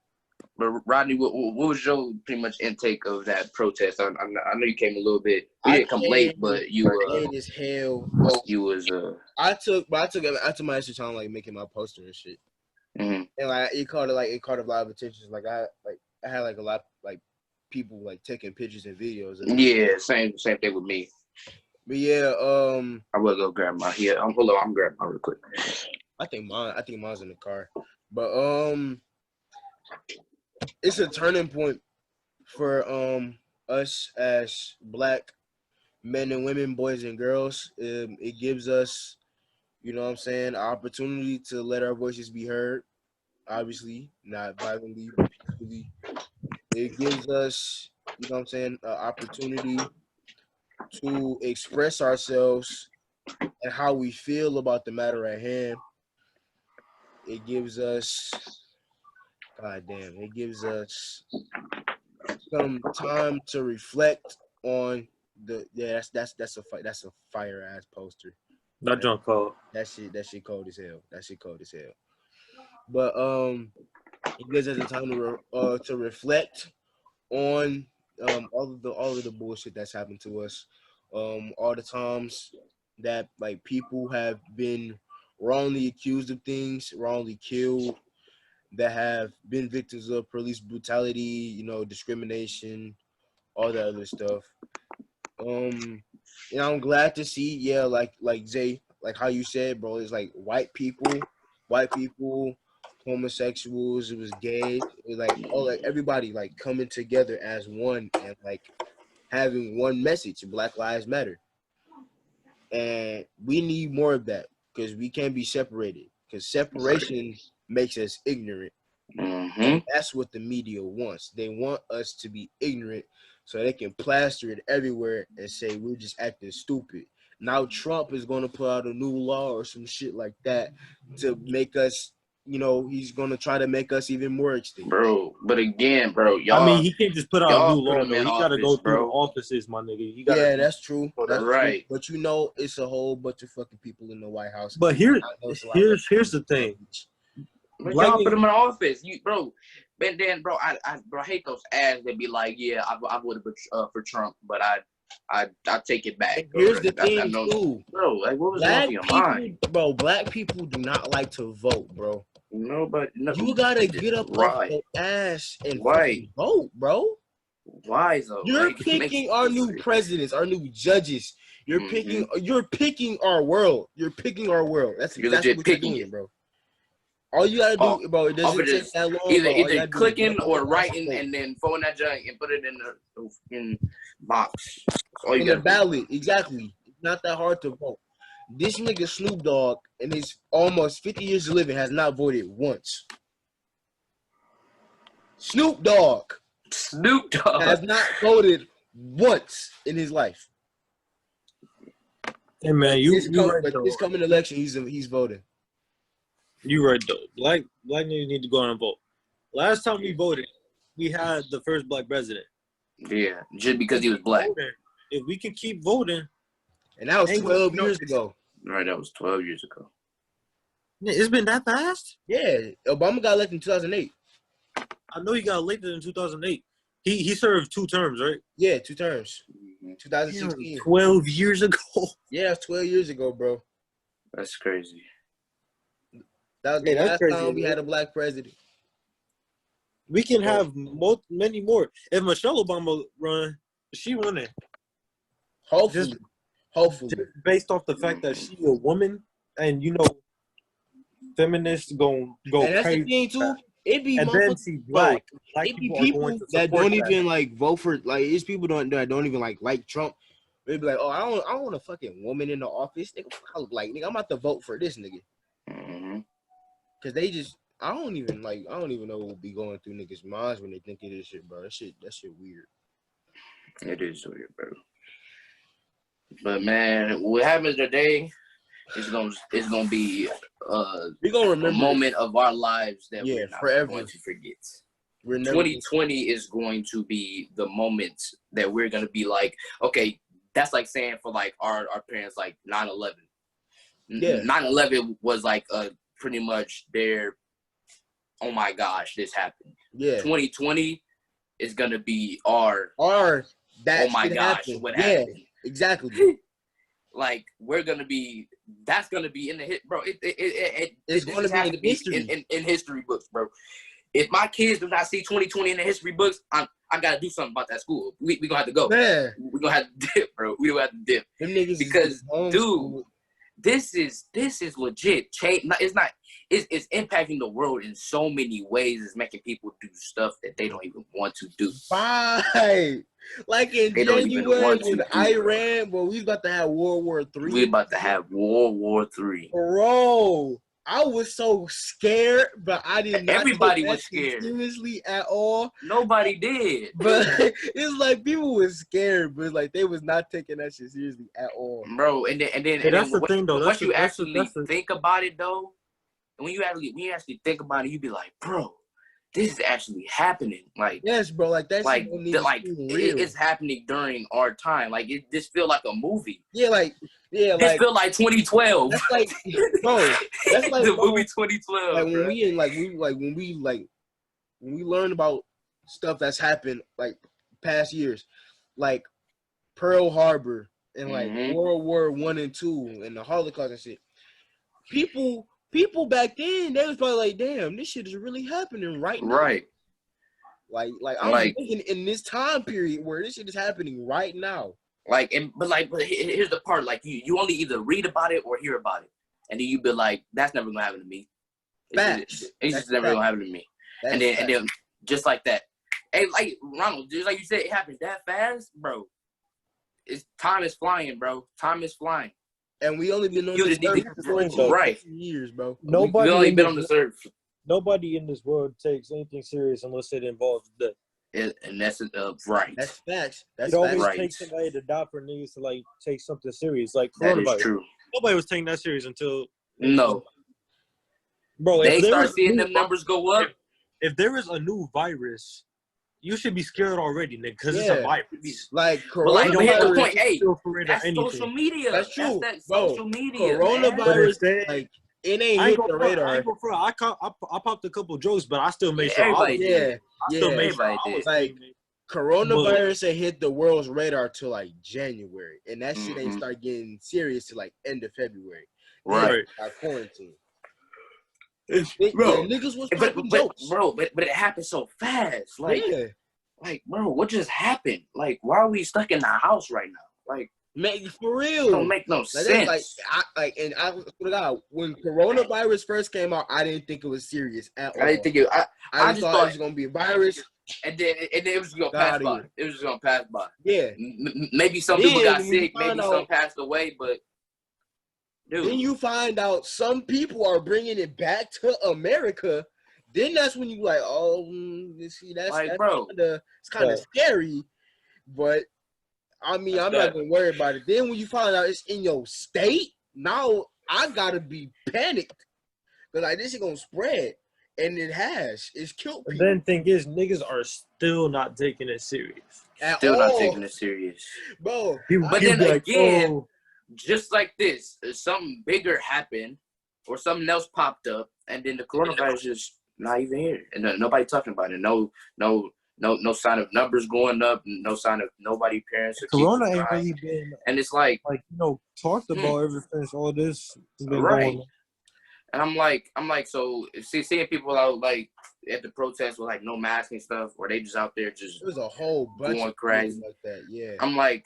But Rodney, what was your pretty much intake of that protest? I know you came a little bit. You didn't come late, but you late as hell. You was I took my extra time like making my poster and shit. Mm-hmm. And like it caught a lot of attention. Like I had like a lot like people like taking pictures and videos. Yeah, same thing with me. But yeah, I will go grab my hold on, I'm grabbing mine real quick. I think mine's in the car. But it's a turning point for us as black men and women, boys and girls. It gives us, you know what I'm saying, an opportunity to let our voices be heard. Obviously, not violently, but peacefully. It gives us, you know what I'm saying, an opportunity to express ourselves and how we feel about the matter at hand. It gives us some time to reflect on that's a fire ass poster. That junk cold. That shit cold as hell. But it gives us a time to reflect on all of the bullshit that's happened to us. All the times that like people have been wrongly accused of things, wrongly killed, that have been victims of police brutality, you know, discrimination, all that other stuff. You know, I'm glad to see, like Zay, like how you said, bro, it's like white people, homosexuals, it was gay, it was like everybody like coming together as one and like having one message, Black Lives Matter. And we need more of that because we can't be separated, because separation makes us ignorant. Mm-hmm. And that's what the media wants. They want us to be ignorant so they can plaster it everywhere and say we're just acting stupid. Now Trump is going to put out a new law or some shit like that to make us, you know, he's going to try to make us even more extinct. Bro, but again, bro, y'all. I mean, he can't just put out a new law, though. He got to go through the offices, my nigga. That's true. That's right. True. But you know, it's a whole bunch of fucking people in the White House. But here's the thing. Y'all put him in office, bro. And then, bro, I hate those ads that be like, yeah, I voted for Trump, but I take it back. Bro. Here's the thing, too, bro. Like, what was on your mind, bro? Black people do not like to vote, bro. No. You gotta get up off your ass and vote, bro. Why though? You're picking our new presidents, our new judges. You're picking our world. You're picking our world. That's exactly what you're doing, bro. All you gotta do, bro, it doesn't take that long. Either clicking or writing and then phone that junk and put it in box. In the ballot, exactly. It's not that hard to vote. This nigga Snoop Dogg in his almost 50 years of living has not voted once. Snoop Dogg has not voted once in his life. Hey man, this coming election, he's voting. You right though. Black niggas need to go out and vote. Last time we voted, we had the first black president. Yeah, just because he was black. If we can keep voting, and that was 12 years ago. Right, that was 12 years ago. It's been that fast? Yeah, Obama got elected in 2008. I know he got elected in 2008. He served 2 terms, right? Yeah, 2 terms. 2016. 12 years ago. Yeah, that's 12 years ago, bro. That's crazy. That was the last time we had a black president. We can have many more. If Michelle Obama run, she winning. Hopefully. Just based off the fact that she a woman and, you know, feminists go and that's crazy. The thing, too. It be and then she black. It be people that don't even like vote for, like, it's people that don't even like Trump. They be like, oh, I don't want a fucking woman in the office. Nigga, I look like, nigga, I'm about to vote for this nigga. Cause they just, I don't even know what will be going through niggas' minds when they think of this shit, bro. That shit weird. It is weird, bro. But man, what happens today is gonna be we gonna remember a moment of our lives that we're not forever going to forget. 2020 is going to be the moment that we're gonna be like, okay, that's like saying for like our parents, like 9/11. Yeah, 9/11 was like pretty much their, oh my gosh, this happened. Yeah, 2020 is gonna be our that. Oh my gosh, what happened? Exactly. Like that's gonna be in the hit, bro. It's gonna be in history. In history books, bro. If my kids do not see 2020 in the history books, I gotta do something about that school. We gonna have to go. Man. We gonna have to dip, bro. We gonna have to dip. Them niggas because, dude, this is legit. Change. It's impacting the world in so many ways. It's making people do stuff that they don't even want to do. Right. Like in January in Iran, bro, we about to have World War III. We about to have World War III. Bro, I was so scared, but I did not. Everybody was scared. Seriously at all. Nobody did. But it's like people was scared, but like they was not taking that shit seriously at all. Bro, and then that's the thing though. Once you actually think about it though, and when you actually think about it, you be like, bro, this is actually happening. Like, yes, bro, like that's like it's happening during our time. Like this feel like a movie. This feel like 2012. That's like, bro, that's like the movie 2012. Like when we learn about stuff that's happened like past years, like Pearl Harbor and like World War I and II and the Holocaust and shit. People back then, they was probably like, damn, this shit is really happening right now. Right. Like I'm thinking in this time period where this shit is happening right now. But here's the part, like you only either read about it or hear about it. And then you be like, that's never gonna happen to me. It's just never gonna happen to me. And then just like that. Hey, like Ronald, just like you said, it happens that fast, bro. Time is flying, bro. Time is flying. And we only been on this earth for 20 years, bro. We only been on this earth. Nobody in this world takes anything serious unless it involves death. And that's right. That's facts. It always takes somebody to die for niggas to like take something serious, like coronavirus. That is true. Nobody was taking that serious until bro. They start seeing them numbers go up. If there is a new virus, you should be scared already, nigga, because it's a virus. Like coronavirus. But here's the point. Hey, that's social media. That's true. That's social media. Coronavirus, like it ain't hit the radar. I popped a couple jokes, but I still made sure. Like coronavirus ain't hit the world's radar till like January, and that shit ain't start getting serious till like end of February. Right. Quarantine. Bro, niggas was popping jokes. But it happened so fast. Like, bro, what just happened? Like, why are we stuck in the house right now? Like, for real, it don't make no sense. I forgot when coronavirus first came out, I didn't think it was serious at all. I didn't think it. I just thought it was gonna be a virus, and then it was gonna pass by. It was just gonna pass by. Yeah, maybe some people got sick, maybe some passed away, but. Dude. Then you find out some people are bringing it back to America. Then that's when you like, oh, see, that's bro, it's kind of scary. But I mean, I'm not gonna worry about it. Then when you find out it's in your state, now I gotta be panicked. But like this is gonna spread, and it has. It's killed people. And then thing is, niggas are still not taking it serious. Not taking it serious, bro. But then again. Just like this, something bigger happened, or something else popped up, and then the coronavirus is not even here, and nobody talking about it. No sign of numbers going up. No sign of nobody parents or Corona kids ain't dying. really been And it's like talked about ever since all this been right. going on. And I'm like, so seeing people out like at the protest with like no mask and stuff, or they just out there just There's a whole bunch going of crazy like that. Yeah. I'm like,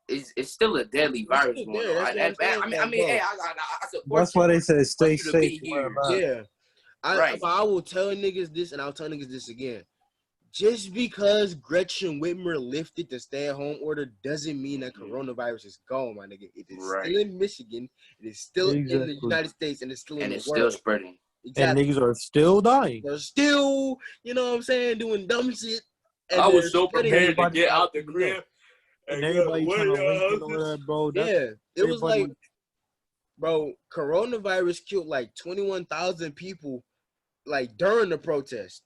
it's still a deadly virus going on. I mean, hey, I support That's why they said stay safe. Yeah. I will tell niggas this, and I'll tell niggas this again. Just because Gretchen Whitmer lifted the stay-at-home order doesn't mean that coronavirus is gone, my nigga. It is still in Michigan. It is still in the United States, and it's still in the world. Still spreading. Exactly. And niggas are still dying. They're still, you know what I'm saying, doing dumb shit. And I was so prepared to get out the crib. And everybody trying to link and all that, bro. Yeah, it was like, bro, coronavirus killed like 21,000 people, like during the protest.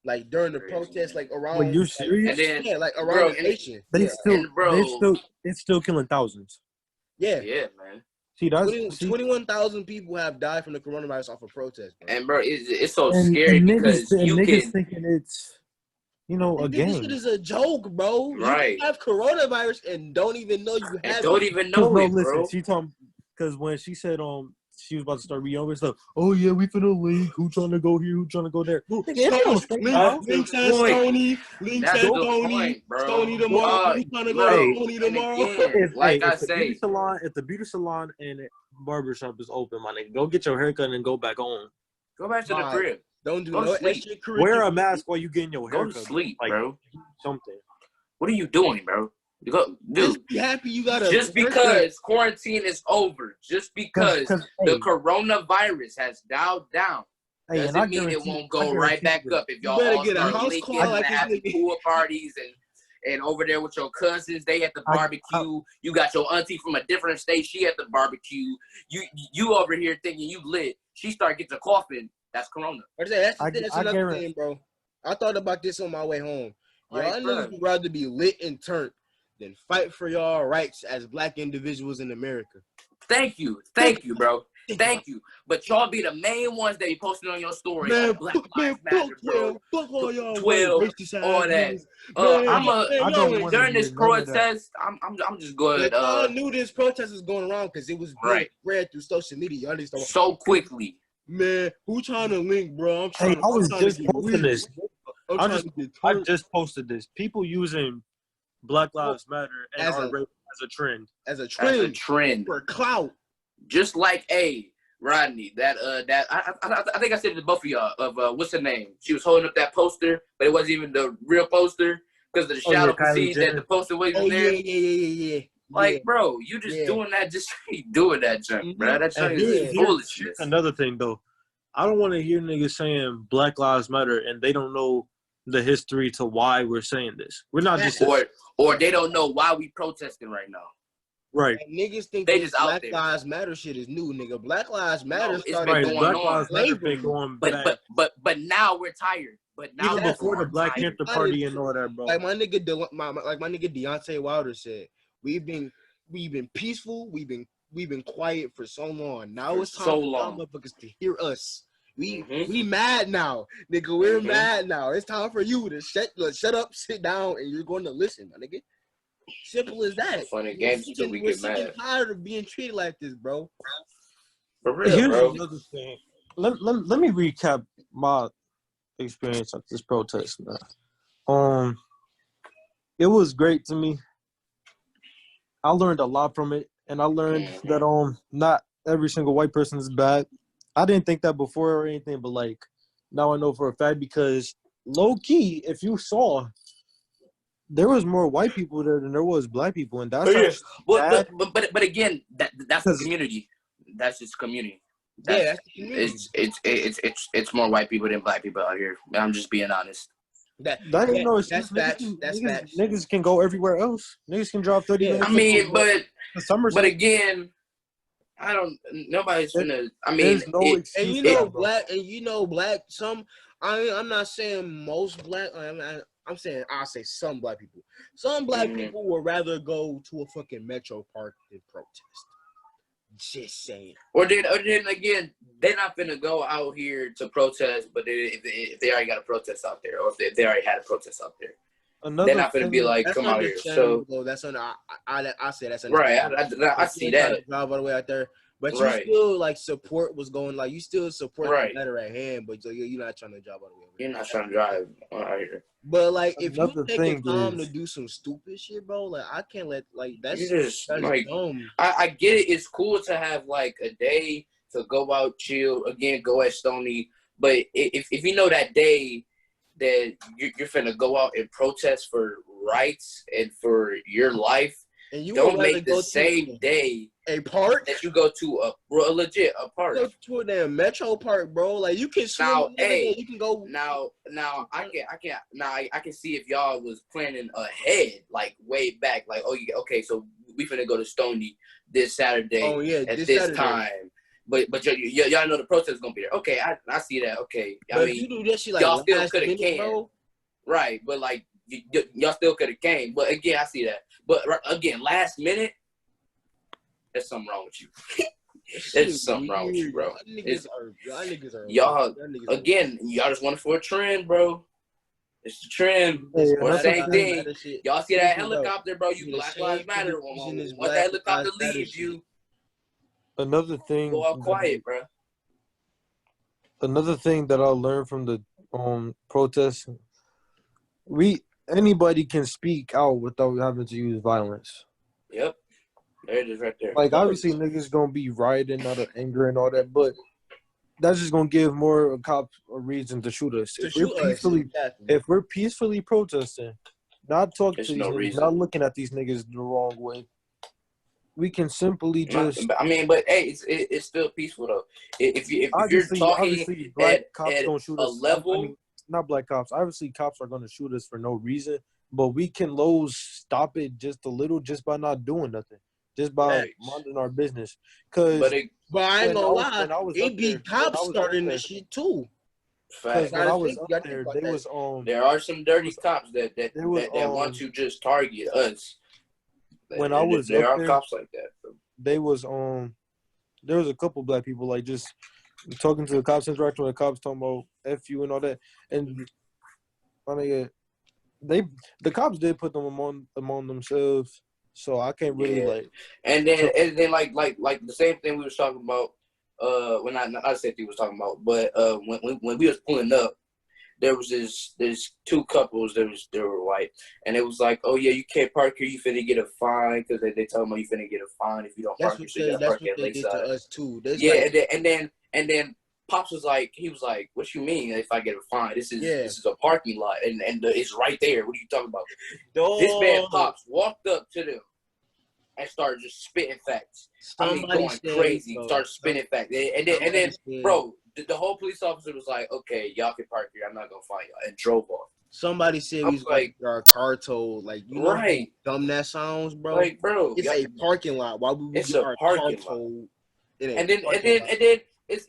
Like during the protest, like around. Were you serious? And then, like around the nation. It's still killing thousands. Yeah, man. See, that's 21,000 people have died from the coronavirus off of protest, bro. And bro, it's so scary because niggas thinking it's, a game. This shit is a joke, bro. Right. You have coronavirus and don't even know you have it. Don't even know it, listen, bro. She told, because when she said she was about to start reading over stuff. Oh yeah, we finna link. Who trying to go here? Who trying to go there? Link says Stoney. Link says Stoney. Stoney tomorrow. Who trying to go to Stoney tomorrow? If the beauty salon and barbershop is open, my nigga, go get your haircut and go back home. Go back to the crib. Don't do no extra. Wear a mask while you getting your haircut. Go to sleep, bro. Something. What are you doing, bro? Dude, just be happy you got just because quarantine is over, just because the coronavirus has dialed down, doesn't mean it won't go right back up if y'all all start linking and having pool parties and over there with your cousins. They at the barbecue. You got your auntie from a different state. She at the barbecue. You over here thinking you lit. She start getting a coughing. That's corona. That's another thing, bro. I thought about this on my way home. Y'all niggas would rather be lit and turned than fight for y'all rights as black individuals in America. Thank you, bro. Thank you. But y'all be the main ones that be posting on your story. Man, like Black Lives Matter, bro. Fuck all y'all. 12, all that. During this protest, I'm just going. I knew this protest was going around because it was being spread through social media. Y'all need to so quickly. Man, who trying to link, bro? I just posted this. People using Black Lives Matter and as a trend. As a trend. For clout. Just like Rodney, I think I said it to both of y'all of what's her name? She was holding up that poster, but it wasn't even the real poster because of the shadow perceived that the poster wasn't there. Yeah. Like, bro, you just doing that, just doing that junk, bro. That junk is foolishness. Another thing though, I don't want to hear niggas saying Black Lives Matter and they don't know the history to why we're saying this. We're not just or they don't know why we protesting right now. Right. And niggas think they just Black Lives Matter shit is new, nigga. Black Lives Matter started going Black on. Lives Matter been going back. But now we're tired. But now even before the Black Panther Party and all that, bro. Like my nigga Deontay Wilder said, we've been peaceful, we've been quiet for so long. Now it's time for motherfuckers to hear us. We mad now, nigga. We're mad now. It's time for you to shut up, sit down, and you're going to listen, my nigga. Simple as that. Funny games until we get mad. We're tired of being treated like this, bro. For real, bro. Another thing. Let me recap my experience at this protest. It was great to me. I learned a lot from it, and I learned that not every single white person is bad. I didn't think that before or anything, but like now I know for a fact because low key, if you saw, there was more white people there than there was black people, and that's but again, that's the community. That's just community. That's the community. It's more white people than black people out here. I'm just being honest. That's facts. Niggas can go everywhere else. Niggas can drive 30 minutes. I mean, but again, I don't. Nobody's gonna. I mean, black. Some. I'm not saying most black. I'm saying I'll say some black people. Some black people would rather go to a fucking metro park than protest. Just saying. Or then again, they're not finna go out here to protest, but if they already got a protest out there, or if they already had a protest out there, they're not finna be like, come out here. So that's on. I say that's right. I see that. Drive all the way out there, but you right. still like support what's going. Like you still support right. the matter at hand, but you're not trying to drive all the way over there. You're not trying to drive out here. But like, if you take the time to do some stupid shit, bro, like I can't let that's like dumb. I get it. It's cool to have like a day to go out, chill. Again, go at Stony. But if you know that day that you're finna go out and protest for rights and for your life, and you don't make the same day a park that you go to a legit park. Go to a damn metro park, bro. Like you can swim now. Hey, you can go. Now I can see if y'all was planning ahead, like way back. Like, oh yeah, okay, so we finna go to Stony this Saturday. Oh yeah, at this time. But y'all know the protest is gonna be there. Okay, I see that. Okay, I mean, you do that shit like y'all still could have came, right? But like y'all still could have came. But again, I see that. But again, last minute, there's something wrong with you. There's something wrong with you, bro. Y'all again, y'all just want it for a trend, bro. It's the trend. Or the same thing. Y'all see that helicopter, bro? You Black Lives Matter. Once that helicopter leaves you. Another thing. Go out quiet, bro. Another thing that I learned from the protests, anybody can speak out without having to use violence. Yep. There it is right there. Like, obviously, niggas gonna be rioting out of anger and all that, but that's just gonna give more cops a reason to shoot us. If we're peacefully protesting, not talking to these niggas, not looking at these niggas the wrong way, we can simply just. I mean, but hey, it's still peaceful though. If you're talking black cops don't shoot a us. level, not black cops. Obviously, cops are gonna shoot us for no reason, but we can stop it just a little, just by not doing nothing. Just by minding our business. But I ain't gonna lie, it be cops starting this shit too. Because when I was up there, there are some dirty cops that want to just target us. When I was there up are cops like that. There was a couple black people like just talking to the cops, interacting with the cops, talking about F you and all that, and the cops did put them among themselves. So I can't really like. And then like the same thing we was talking about. When I said he was talking about, but when we was pulling up, there was there's two couples. They were white, and it was like, oh yeah, you can't park here. You finna get a fine because they tell me you finna get a fine if you don't park here. So you gotta park at Lakeside. To us too. And then Pops was like, he was like, what you mean if I get a fine? This is a parking lot and it's right there. What are you talking about? This man Pops walked up to them and started just spitting facts. Going crazy. Started spitting facts. And then bro, the whole police officer was like, okay, y'all can park here. I'm not gonna find y'all, and drove off. Somebody said we was like our car told. Like, you know how dumb that sounds, bro. Like, bro, it's a parking lot. Why would we get our car told? And then it's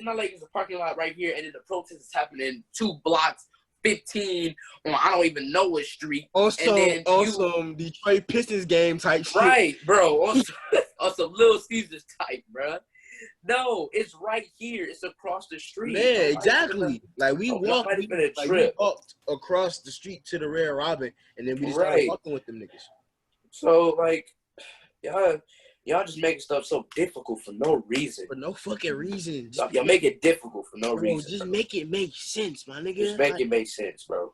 not like it's a parking lot right here, and then the protest is happening 2 blocks, 15 on I don't even know what street. Some Detroit Pistons game type shit. Right, bro. On some Little Caesars type, bro. No, it's right here. It's across the street. Yeah, exactly. We walked across the street to the Red Robin, and then we just started walking with them niggas. So, like, y'all just making stuff so difficult for no reason. For no fucking reason. Y'all make it difficult for no reason. Just make it make sense, my nigga. Just make it make sense, bro.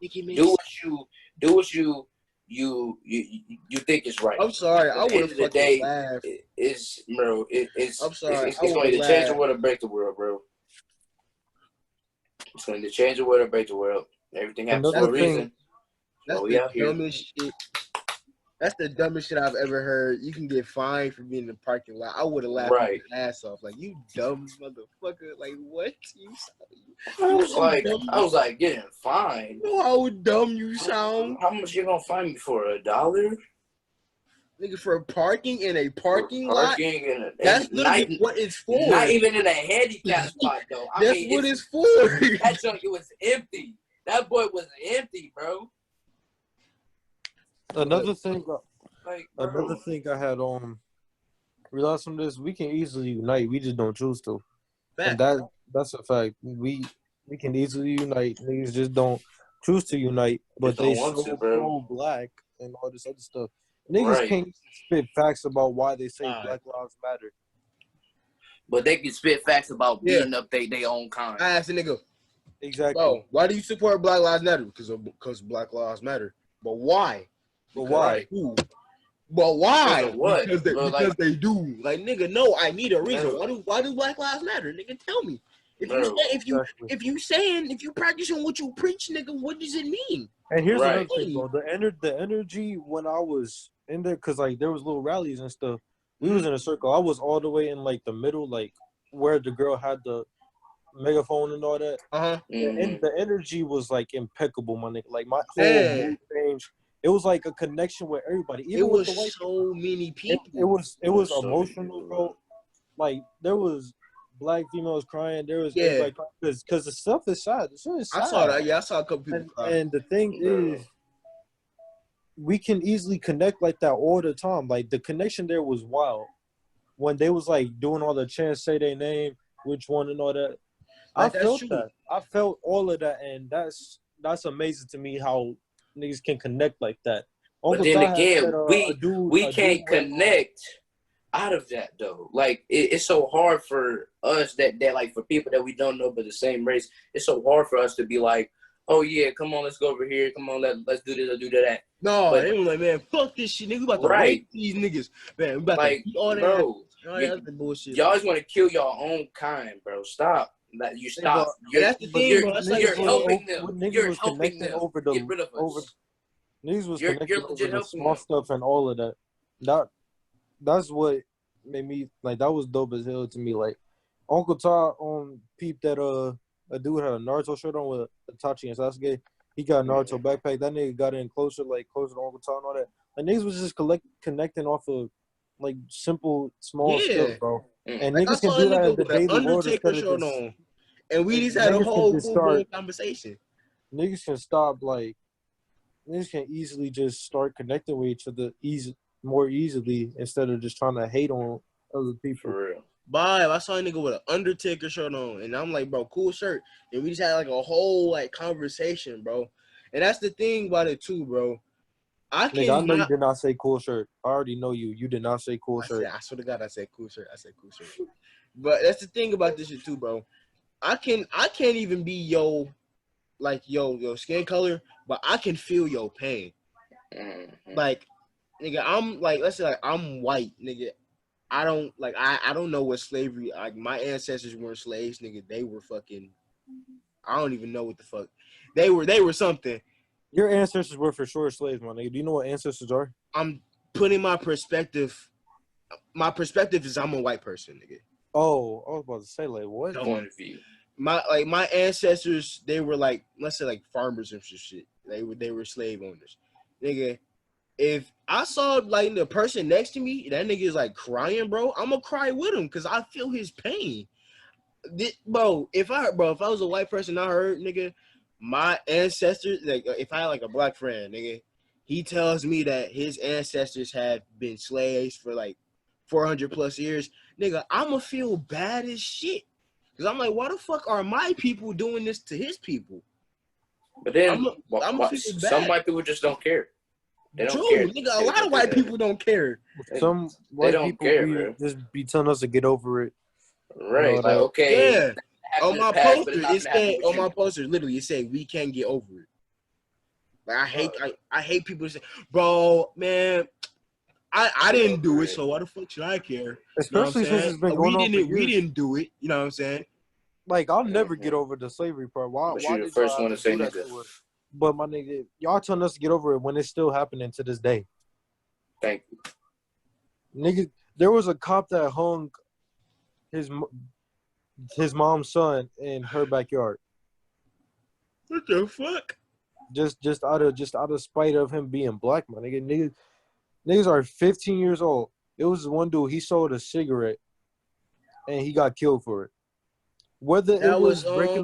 Do what you think is right. I'm sorry. I would have fucking laughed. It's I'm sorry. It's going to change the world or break the world, bro. It's going to change the world or break the world. Everything happens for a reason. That's the dumbest shit. That's the dumbest shit I've ever heard. You can get fined for being in the parking lot. I would have laughed my ass off. Like, you dumb motherfucker. Like, what? I was like, getting fined. You know how dumb you sound? How much you gonna fine me for? $1? Nigga, for parking in a parking lot? That's literally what it's for. Not even in a handicap spot, though. That's what it's for. That junk, it was empty. That boy was empty, bro. Another thing I had realize from this, we can easily unite. We just don't choose to. Fact. And that's a fact. We can easily unite. Niggas just don't choose to unite, but they so pro-black and all this other stuff. Niggas can't spit facts about why they say Black Lives Matter. But they can spit facts about beating up their own kind. I asked a nigga. Exactly. Bro, why do you support Black Lives Matter? Because Black Lives Matter. But why? But why? Who? But why? What? Because they do. Like, nigga, no, I need a reason. Why do Black Lives Matter? Nigga, tell me. If you practicing what you preach, nigga, what does it mean? And here's another thing, bro. The energy when I was in there, cause like there was little rallies and stuff. We was in a circle. I was all the way in like the middle, like where the girl had the megaphone and all that. And the energy was like impeccable, my nigga. Like my whole mood changed. It was like a connection with everybody. Even it was with the white so many people. It was emotional, bro. Like there was black females crying. There was everybody crying because the stuff is sad. I saw that. Yeah, I saw a couple people cry. And the thing is, we can easily connect like that all the time. Like the connection there was wild. When they was like doing all the chants, say their name, which one and all that. Like, I felt that. I felt all of that, and that's amazing to me how niggas can connect like that. But then again, we can't connect out of that though. Like it's so hard for us that like for people that we don't know but the same race, it's so hard for us to be like, oh yeah, come on, let's go over here. Come on, let's do this or do that. No, they were like, man, fuck this shit, nigga. We about to rape these niggas, man. We about to all that, bro. Other bullshit. Y'all always want to kill your own kind, bro. Stop. Like, you stop. That's the thing, bro. You're helping them. You're helping them over get rid of us. Niggas was connecting over the small stuff and all of that. That's what made me like. That was dope as hell to me. Like Uncle Todd peeped that a dude had a Naruto shirt on with Itachi and Sasuke. He got a Naruto backpack. That nigga got in closer to Uncle Todd and all that. Like niggas was just connecting off of like simple small stuff, bro. And like, niggas can do that at the daily Undertaker shirt on, and we just had a whole conversation. Niggas can stop like. Niggas can easily just start connecting with each other more easily instead of just trying to hate on other people. For real. I saw a nigga with an Undertaker shirt on, and I'm like, bro, cool shirt. And we just had like a whole like conversation, bro. And that's the thing about it too, bro. I know you did not say cool shirt. I already know you. You did not say cool shirt. I swear to God, I said cool shirt. But that's the thing about this shit too, bro. I can't even be your skin color, but I can feel your pain. Like, nigga, I'm like, let's say like I'm white, nigga. I don't know what slavery, like my ancestors weren't slaves, nigga. They were fucking, I don't even know what the fuck. They were something. Your ancestors were for sure slaves, my nigga. Do you know what ancestors are? I'm putting my perspective is I'm a white person, nigga. Oh, I was about to say, like, what? Point of view. My ancestors, they were like, let's say like farmers and shit. They were slave owners. Nigga, if I saw like the person next to me, that nigga is like crying, bro, I'm gonna cry with him because I feel his pain. If I was a white person, I heard, nigga, my ancestors, like if I had like a black friend, nigga, he tells me that his ancestors have been slaves for like 400 plus years, nigga, I'ma feel bad as shit. Cause I'm like, why the fuck are my people doing this to his people? But then some white people just don't care. They don't care. Nigga, a lot of white people don't care. Some white people just be telling us to get over it. Right. Like, okay. Yeah. On my poster, literally, it said we can't get over it. Like I hate people say, bro, man, I didn't do it, so why the fuck should I care? Especially since it's been going on for years. We didn't do it. You know what I'm saying? Like, I'll never get over the slavery part. Why you're the first one to say that? But my nigga, y'all telling us to get over it when it's still happening to this day. Thank you. Nigga, there was a cop that hung his mom's son in her backyard. What the fuck? Just out of spite of him being black, my nigga. Niggas are 15 years old. It was one dude, he sold a cigarette and he got killed for it. Whether it was breaking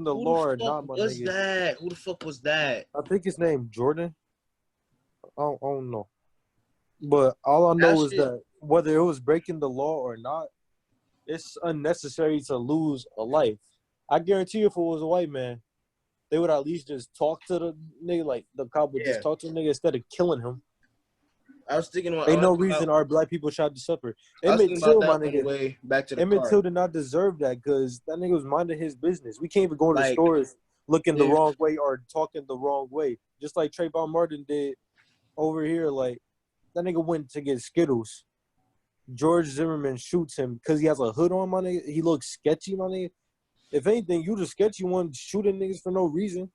the law or not, my nigga. Who the fuck was that? I think his name Jordan. I don't know. But all I know is that whether it was breaking the law or not, it's unnecessary to lose a life. I guarantee you, if it was a white man, they would at least just talk to the nigga. Like the cop would just talk to the nigga instead of killing him. I was thinking about. Ain't no reason our black people should suffer. Emmett Till, my nigga. Way back to the Emmett Till did not deserve that because that nigga was minding his business. We can't even go to the stores looking the wrong way or talking the wrong way. Just like Trayvon Martin did over here. Like, that nigga went to get Skittles. George Zimmerman shoots him because he has a hood on, my nigga. He looks sketchy, my nigga. If anything, you the sketchy one shooting niggas for no reason.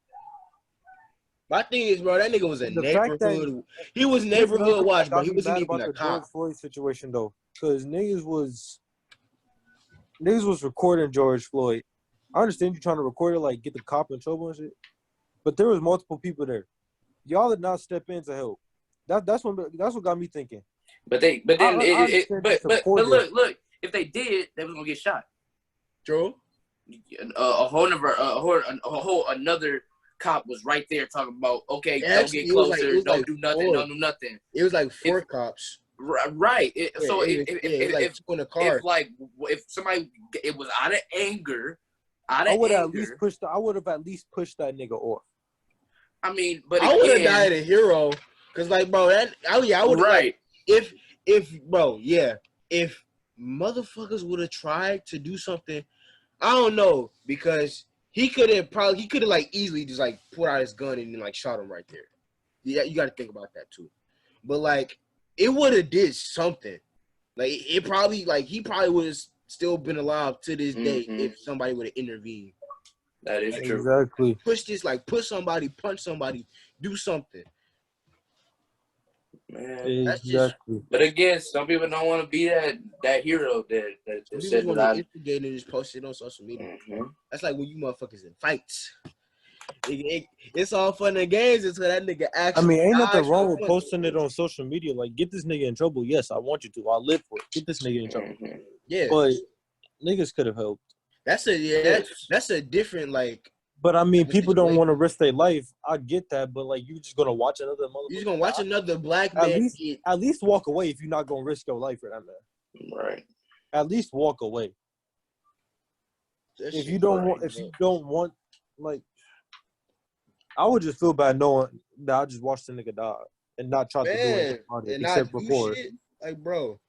My thing is, bro, that nigga was a neighborhood. He was neighborhood watch, but he wasn't even a cop. George Floyd situation though, because niggas was recording George Floyd. I understand you trying to record it, like get the cop in trouble and shit, but there was multiple people there. Y'all did not step in to help. That's what got me thinking. But look, if they did, they was gonna get shot. True. A whole another cop was right there talking about, okay, don't get closer, don't do nothing, don't do nothing. It was like four cops. Right. If somebody, it was out of anger, I would have at least pushed that nigga off. I mean, but I would have died a hero, cause like, bro, I would have if motherfuckers would have tried to do something, I don't know, because he could have like easily just like pulled out his gun and like shot him right there. Yeah, you got to think about that too. But like, it would have did something. Like he probably would have still been alive to this day if somebody would have intervened. That is true. Exactly. Push somebody, punch somebody, do something. Man, that's just. But again, some people don't want to be that hero that said that. Instigate and just post it on social media. That's like when you motherfuckers in fights. It's all fun and games until that nigga actually. I mean, ain't nothing wrong with posting it on social media. Like, get this nigga in trouble. Yes, I want you to. I'll live for it. Get this nigga in trouble. Yeah, but niggas could have helped. That's a different like. But I mean, people don't want to risk their life. I get that, but like, you just gonna watch another motherfucker. You just gonna watch another black man. At least walk away if you're not gonna risk your life for that man. Right. At least walk away. If you don't want, like, I would just feel bad knowing that I just watched the nigga die and not try to do anything on it except record. Like, bro,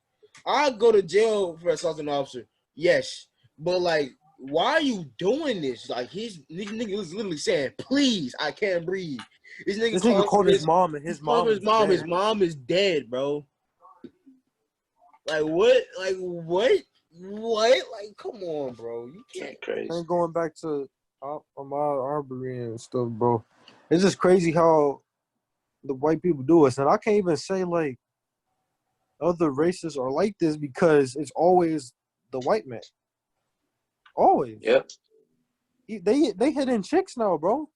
I'd go to jail for assaulting an officer. Yes, but like, why are you doing this? Like, this nigga was literally saying, "Please, I can't breathe." This nigga called his mom, and his mom is dead, bro. Like, what? Like, what? What? Like, come on, bro. You can't. Crazy. And going back to Ahmaud Arbery and stuff, bro. It's just crazy how the white people do us, and I can't even say like other races are like this because it's always the white man. Always. Yep. They hitting chicks now, bro.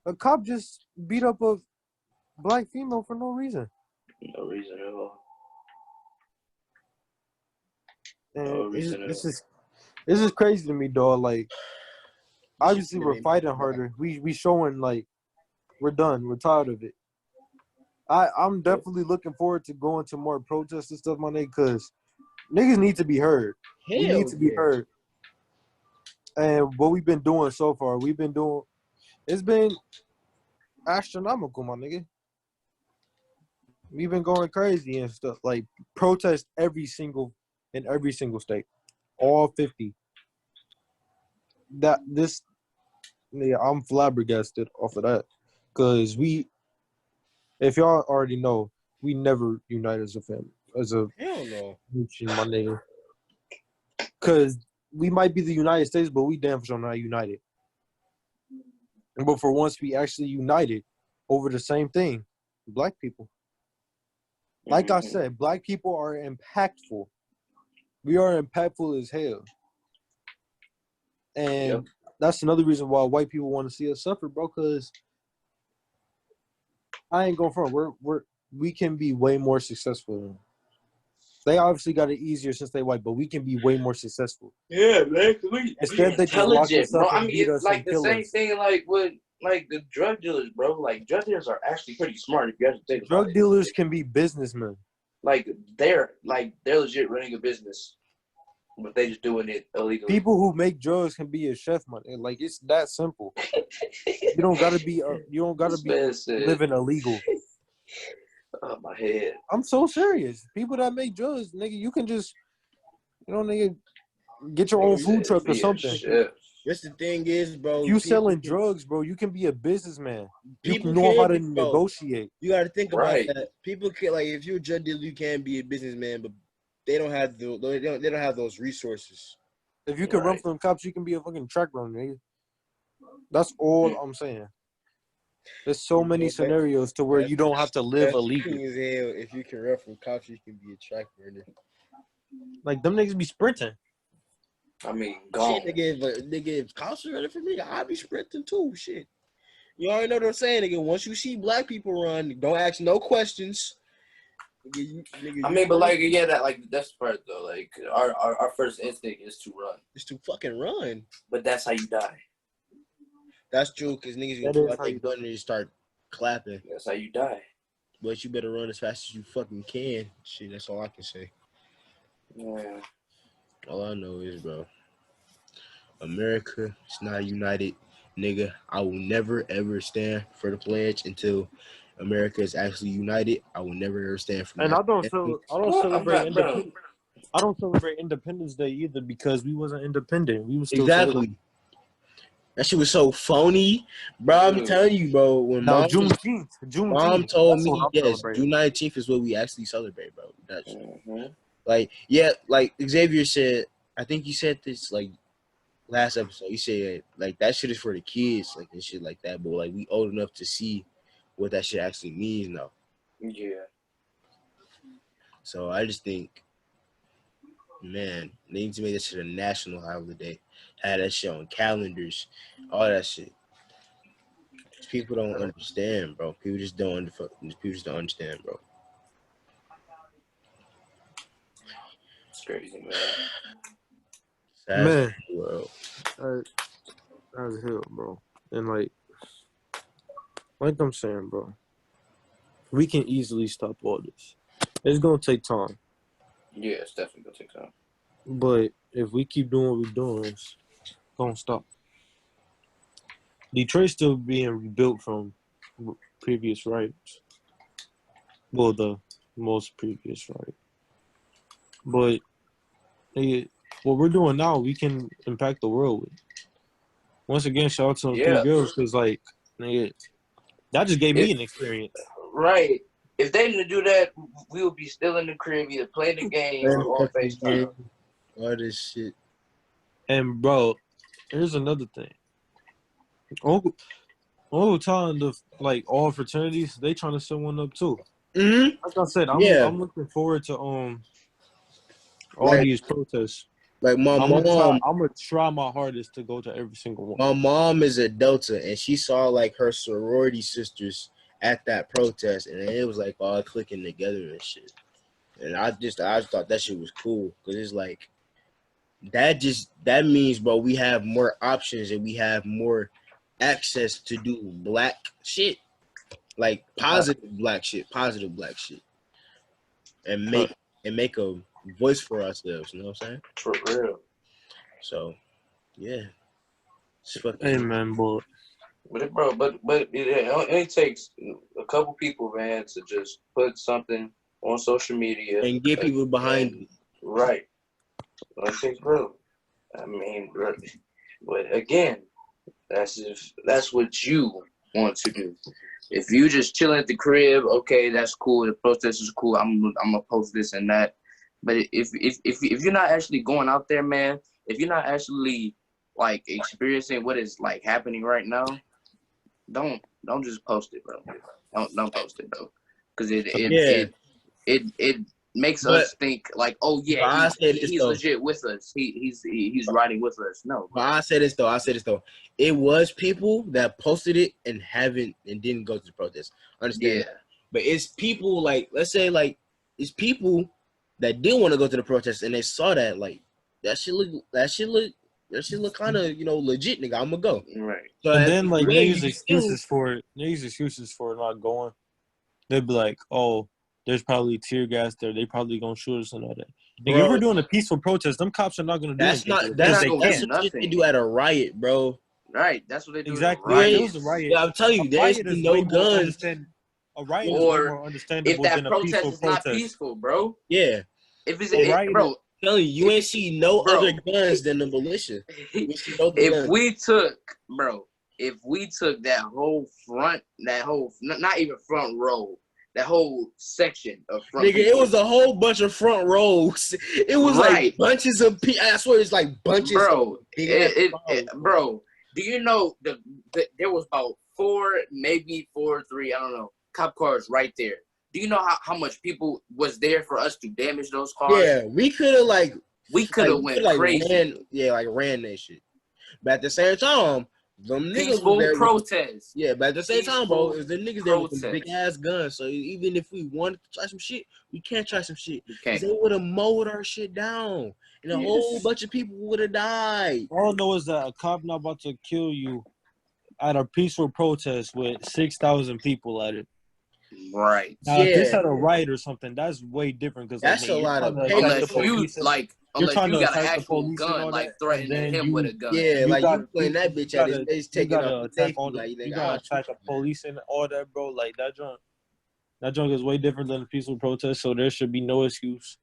A cop just beat up a black female for no reason. No reason at all. And it's just crazy to me, dog. Like, obviously we're fighting harder. We showing like we're done. We're tired of it. I'm definitely looking forward to going to more protests and stuff, my nigga, because niggas need to be heard. We need to be heard. And what we've been doing so far, it's been astronomical, my nigga. We've been going crazy and stuff. Like, protest in every single state. All 50. I'm flabbergasted off of that. Because if y'all already know, we never unite as a family. Hell no. My nigga. Because we might be the United States, but we damn sure not united. But for once, we actually united over the same thing. Black people. Like I said, black people are impactful. We are impactful as hell. And that's another reason why white people want to see us suffer, bro, because I ain't going front. We can be way more successful than them. They obviously got it easier since they white, but we can be way more successful. Yeah, man. Instead, they just lock us up and beat us like and kill the same us. thing, like with like the drug dealers, bro. Like, drug dealers are actually pretty smart if you have to think about it. Drug dealers can be businessmen. Like they're legit running a business, but they just doing it illegally. People who make drugs can be a chef, man. Like it's that simple. You don't gotta be living illegal. Oh my head. I'm so serious. People that make drugs, nigga, you can just, nigga, get your own food truck or something. That's the thing is, bro. You selling drugs, bro. You can be a businessman. You can know how to negotiate. You got to think about that. People can, like, if you're a drug dealer, you can be a businessman, but they don't have those resources. If you can run from cops, you can be a fucking track runner, nigga. That's all I'm saying. There's so many scenarios to where you don't have to live illegally. If you can run from cops, you can be a track runner. Like, them niggas be sprinting. I mean, gone. Shit, nigga, if cops are running for me, I'll be sprinting too. Shit. You already know what I'm saying, nigga. Once you see black people run, don't ask no questions. I mean, but like, yeah, that's the part though. Like, our first instinct is to run. It's to fucking run. But that's how you die. That's true, because niggas gonna pull out their gun and just start clapping. That's how you die. But you better run as fast as you fucking can. Shit, that's all I can say. Yeah. All I know is, bro, America is not united, nigga. I will never ever stand for the pledge until America is actually united. I will never ever stand for. And I don't celebrate Independence. I don't celebrate Independence Day either because we wasn't independent. We was still exactly. That shit was so phony, bro. I'm telling you, bro. When Juneteenth. Mom told me, yes, June 19th is what we actually celebrate, bro. That's like, yeah, like Xavier said. I think you said this like last episode. You said like that shit is for the kids, like and shit like that. But like we old enough to see what that shit actually means now. Yeah. So I just think, man, they need to make that shit a national holiday. Have that shit on calendars, all that shit. People don't understand, bro. People just don't understand, bro. It's crazy, man. Man, that's hell, bro. And like I'm saying, bro, we can easily stop all this. It's gonna take time. Yeah, it's definitely gonna take time. But if we keep doing what we're doing, it's gonna stop. Detroit's still being rebuilt from previous riots. Well, the most previous riot. But what we're doing now, we can impact the world with. Once again, shout out to the three girls because, like, nigga, that just gave me an experience. Right. If they didn't do that, we would be still in the crib, either playing the game or on FaceTime. All this shit. And, bro, here's another thing. All the time, all fraternities, they trying to set one up, too. Mm-hmm. Like I said, I'm looking forward to all these protests. Like I'm gonna try my hardest to go to every single one. My mom is a Delta, and she saw like her sorority sisters at that protest, and it was like all clicking together and shit. And I just thought that shit was cool because it's like that means, bro, we have more options and we have more access to do black shit, like positive black shit, and make a voice for ourselves. You know what I'm saying? For real. So, yeah. Hey, man, boy. But it only takes a couple people, man, to just put something on social media and get people behind it. Right. It takes real. I mean, but again, that's what you want to do. If you just chilling at the crib, okay, that's cool. The protest is cool. I'm gonna post this and that. But if you're not actually going out there, man, if you're not actually like experiencing what is like happening right now, don't just post it, bro. Don't post it, bro, because it makes us think like, oh yeah, he's legit with us. He's riding with us. No. But I say this though. It was people that posted it and didn't go to the protest. Understand? Yeah. But it's people like, let's say like it's people that didn't want to go to the protest and they saw that like that shit look kind of, legit, nigga. I'm gonna go. Right. So and then like niggas excuses for not going. They'd be like, oh, there's probably tear gas there. They probably gonna shoot us and all that. Nigga, if we're doing a peaceful protest, them cops are not gonna do anything. That's what they do at a riot, bro. Right, that's what they do. Exactly. Right. It was a riot. Yeah, I'm telling you, there's no guns. A riot is way more understandable than a peaceful protest. Not peaceful, bro. Yeah. If it's a riot, bro. I'm telling you ain't see no other guns than the militia. If we took that whole front, not even front row, that whole section of front. Nigga, it was a whole bunch of front rows. It was like bunches of people. I swear it's like bunches. Bro, bro, do you know there was about 4, maybe 4 or 3, I don't know, cop cars right there. Do you know how much people was there for us to damage those cars? Yeah, we could have went crazy. Ran that shit. But at the same time, them peaceful niggas protest. Yeah, but at the same time, bro, is the niggas there with some big ass guns. So even if we wanted to try some shit, we can't try some shit. Because they would have mowed our shit down. And a whole bunch of people would have died. All I know is that a cop not about to kill you at a peaceful protest with 6,000 people at it. Right. Now, if this had a riot or something, that's way different. Because that's a lot of unless you got an actual gun, like threatening him with a gun. Yeah, like you putting that bitch at his face, taking off the safety. Like, you gotta attack the police and all that, bro. Like that junk is way different than a peaceful protest. So there should be no excuse,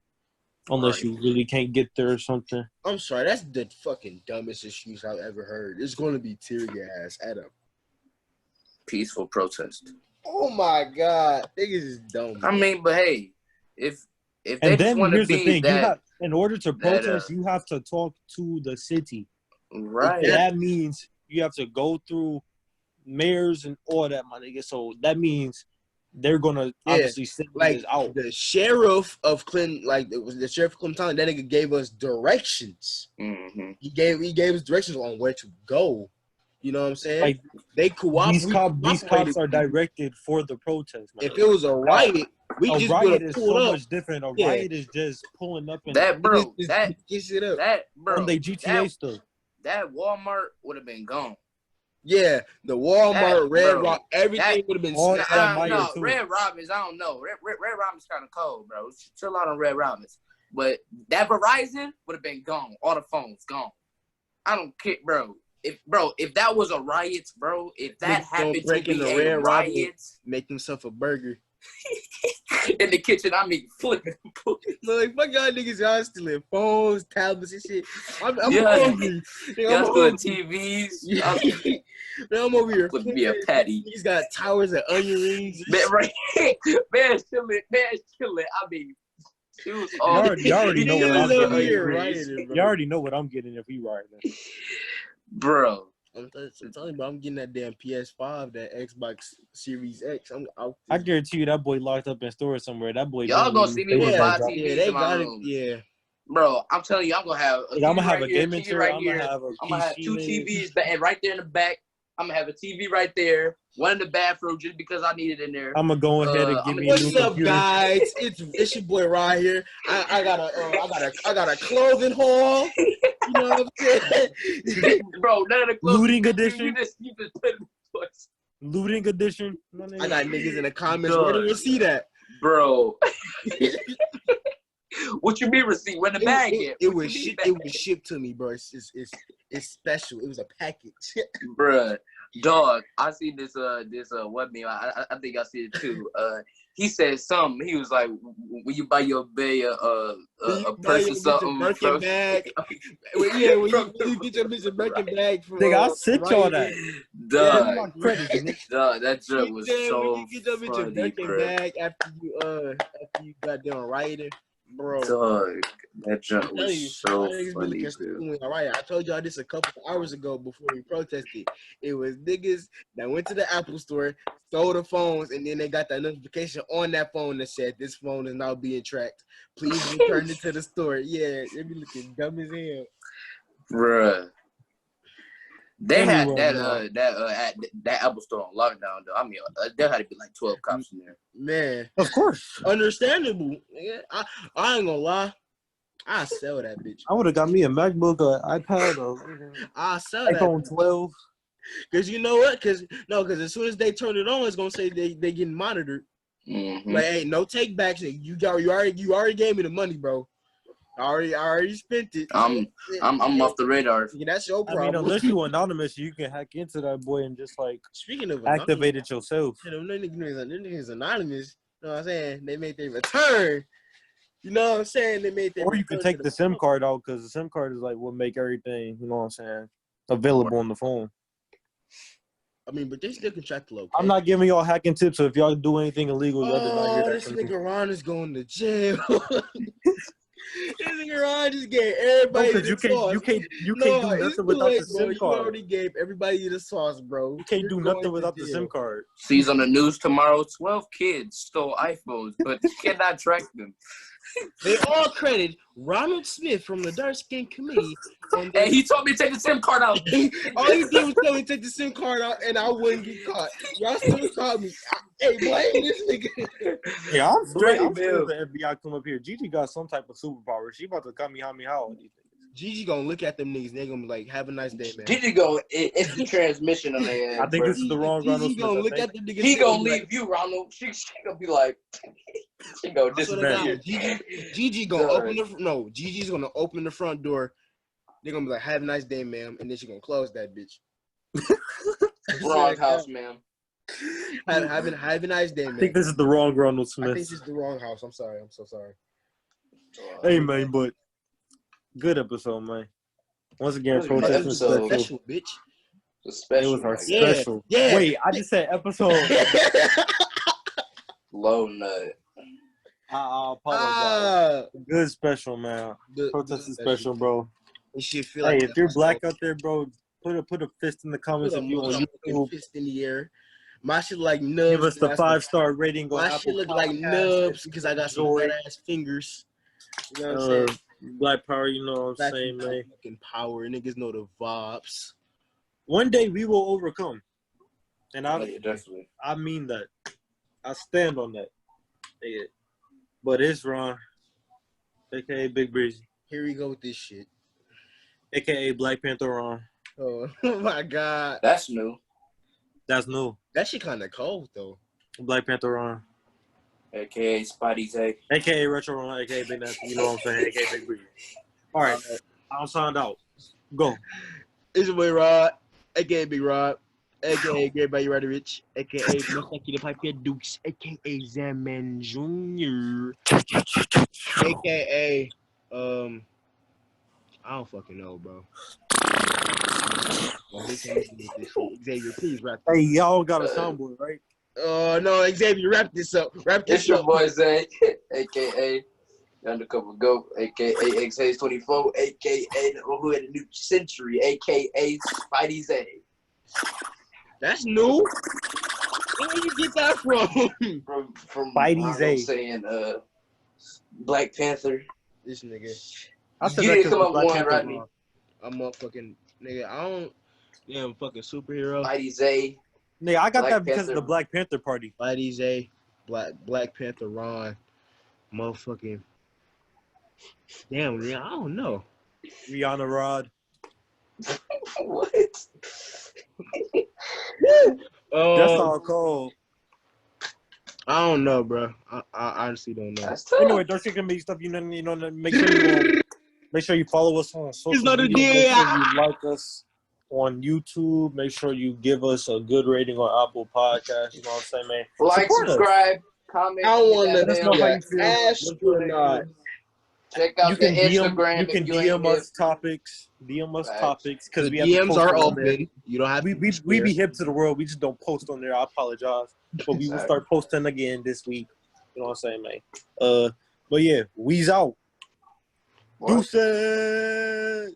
unless you really can't get there or something. I'm sorry, that's the fucking dumbest excuse I've ever heard. It's gonna be tear gas at a peaceful protest. Oh my god, niggas is dumb. I mean, but hey, if they and just want to be the thing, that, in order to protest, you have to talk to the city. Right. That means you have to go through mayors and all that, my nigga. So that means they're gonna obviously send this out. The sheriff of Clinton, like it was the sheriff of Clinton Township, that nigga gave us directions. Mm-hmm. He gave us directions on where to go. You know what I'm saying? Like, they cooperate. These cops are directed for the protest. Man. If it was a riot, a riot is so much different. A riot is just pulling up and that, bro. That shit up. That, bro. On the GTA stuff. That Walmart would have been gone. Yeah, the Walmart, Red Rock, everything would have been. No, Red Robins, I don't know. Red Robins kind of cold, bro. Chill out on Red Robins. But that Verizon would have been gone. All the phones gone. I don't care, bro. If that was a riot, bro, if that happened to be a riot, make himself a burger in the kitchen, I mean flipping. Like fuck y'all niggas, y'all stealing phones, tablets, and shit. I'm hungry. Y'all stealing TVs. I'm over here. Would be a patty. He's got towers of onion rings. Man, right? Man, chilling. I mean. You already know what I'm getting. You already know what I'm getting if we rioting. Bro, I'm telling you, bro, I'm getting that damn PS5, that Xbox Series X. I guarantee you that boy locked up in storage somewhere. That boy. Y'all gonna see me with 5 TVs in my room. Yeah. Bro, I'm telling you, I'm gonna have. I'm gonna have a gaming chair. I'm gonna have 2 TVs, and right there in the back, I'm gonna have a TV right there. One in the bathroom just because I need it in there. I'm gonna go ahead and give me a new computer. What's up, guys? It's your boy Ryan here. I got a clothing haul. You know what I'm saying? Bro, none of the clothes. Looting edition. You just put it in the place. Looting edition. I got niggas in the comments. Where do we see that? Bro. What you mean receipt? When the bag is? It was shipped to me, bro. It's special. It was a package. Bruh. Dog, I seen this what meme. I think I see it too. He said something. He was like, "When you buy your bae a purse or something, Birkin bag." when you get your bitch a Birkin bag from. Nigga, I'll send y'all that. Dog, that joke was so funny. You get your bitch a Birkin bag after you got done writing. Bro, dog, that joke was so funny too. All right, I told y'all this a couple hours ago before we protested. It was niggas that went to the Apple store, stole the phones, and then they got that notification on that phone that said this phone is now being tracked. Please return it to the store. Yeah, they be looking dumb as hell, bruh. They had that Apple store on lockdown though. I mean, there had to be like 12 cops in there. Man, of course, understandable. Yeah, I ain't gonna lie. I sell that bitch. I would have got me a MacBook, an iPad, or I sell that iPhone 12. Cause you know what? Cause as soon as they turn it on, it's gonna say they getting monitored. Mm-hmm. Like, hey, no take backs. You already gave me the money, bro. I already spent it. I'm off the radar. Yeah, that's your problem. I mean, unless you anonymous, you can hack into that boy and just like Speaking of activate it yourself. Them niggas anonymous. You know what I'm saying? They made their return. You know what I'm saying? They made their Or you can take the SIM card out because the SIM card is like what make everything, you know what I'm saying, available on the phone. I mean, but they still can track the location. I'm not giving y'all hacking tips, so if y'all do anything illegal, y'all did not hear that. This nigga Ron is going to jail. This nigga Ron just gave everybody the sauce. You can't do nothing without the SIM card. You already gave everybody the sauce, bro. You can't do nothing without the SIM card. Sees on the news tomorrow, 12 kids stole iPhones, but cannot track them. They all credit Ronald Smith from the Darkskin committee. And he told me to take the SIM card out. All he did was tell me to take the SIM card out, and I wouldn't get caught. Y'all still caught me. Hey, blame this nigga. Yeah, I'm straight. I'm sure the FBI come up here. Gigi got some type of superpower. She about to cut me how. Gigi gonna look at them niggas. They gonna be like, "Have a nice day, man." Gigi go, it's the transmission on their ass. I think this is the wrong Ronald Smith. Gonna look at them niggas. He gonna leave you, Ronald. She gonna be like, she gonna disappear. Gigi gonna open the Gigi's gonna open the front door. They're gonna be like, "Have a nice day, ma'am," and then she gonna close that bitch. Wrong house, ma'am. Have a nice day, man. I think this is the wrong Ronald Smith. I think this is the wrong house. I'm sorry. I'm so sorry. Hey, man, but good episode, man. Once again, protest is special, bitch. Special, it was our special. Yeah. Wait, I just said episode. Low nut. I apologize. Good special, man. Protest is special, bro. Hey, if you're black out there, bro, put a fist in the comments if you on YouTube. Fist in the air. My shit like nubs. Give us the 5-star rating. My Apple shit look like nubs because I got some red ass fingers. You know what I'm saying? Black power, you know what I'm saying, man. Fucking power, niggas know the vibes. One day we will overcome, and definitely. I mean that. I stand on that. Yeah. But it's Ron, aka Big Breezy. Here we go with this shit. AKA Black Panther Ron. Oh my God. That's new. That's new. That shit kind of cold though. Black Panther Ron. AKA Spidey Zay. AKA Retro Ron. AKA Big Nasty. You know what I'm saying? AKA Big Breezy. All right. I'm signed out. Go. It's your boy Rod. AKA Big Rod. AKA Great By You Rather Rich. AKA Mustaki the Pipe Dukes. AKA Zaman Jr. AKA I don't fucking know, bro. Xavier, please wrap this up. Hey, y'all got a soundboard, right? No, Xavier, wrap this up. It's your boy Zay, AKA Undercover Goat, AKA X 24, AKA the Who Had a New Century, AKA Spidey Zay. That's new. Where did you get that from? From Spidey Zay. Saying Black Panther. This nigga. I said you that didn't come up Black one, Panther Rodney. I'm a fucking nigga. I don't. Damn, fucking superhero. Spidey Zay. Nigga, I got Black that because Panther. of the Black Panther party. Spidey Zay, Black Panther Ron, motherfucking. Damn, I don't know. Rihanna Rod. What? That's all cold. I don't know, bro. I honestly don't know. That's tough. Anyway, Darkskin can make stuff. You know. Make sure you follow us on social media. Make sure you like us on YouTube. Make sure you give us a good rating on Apple Podcasts. You know what I'm saying, man? Like, subscribe, comment. I want to let us know how you feel. Astronaut. Check out the Instagram. You can DM us topics. DM us topics because we have DMs are open. You don't have we be hip to the world. We just don't post on there. I apologize, but we will start posting again this week. You know what I'm saying, man? But yeah, we's out. Deuces.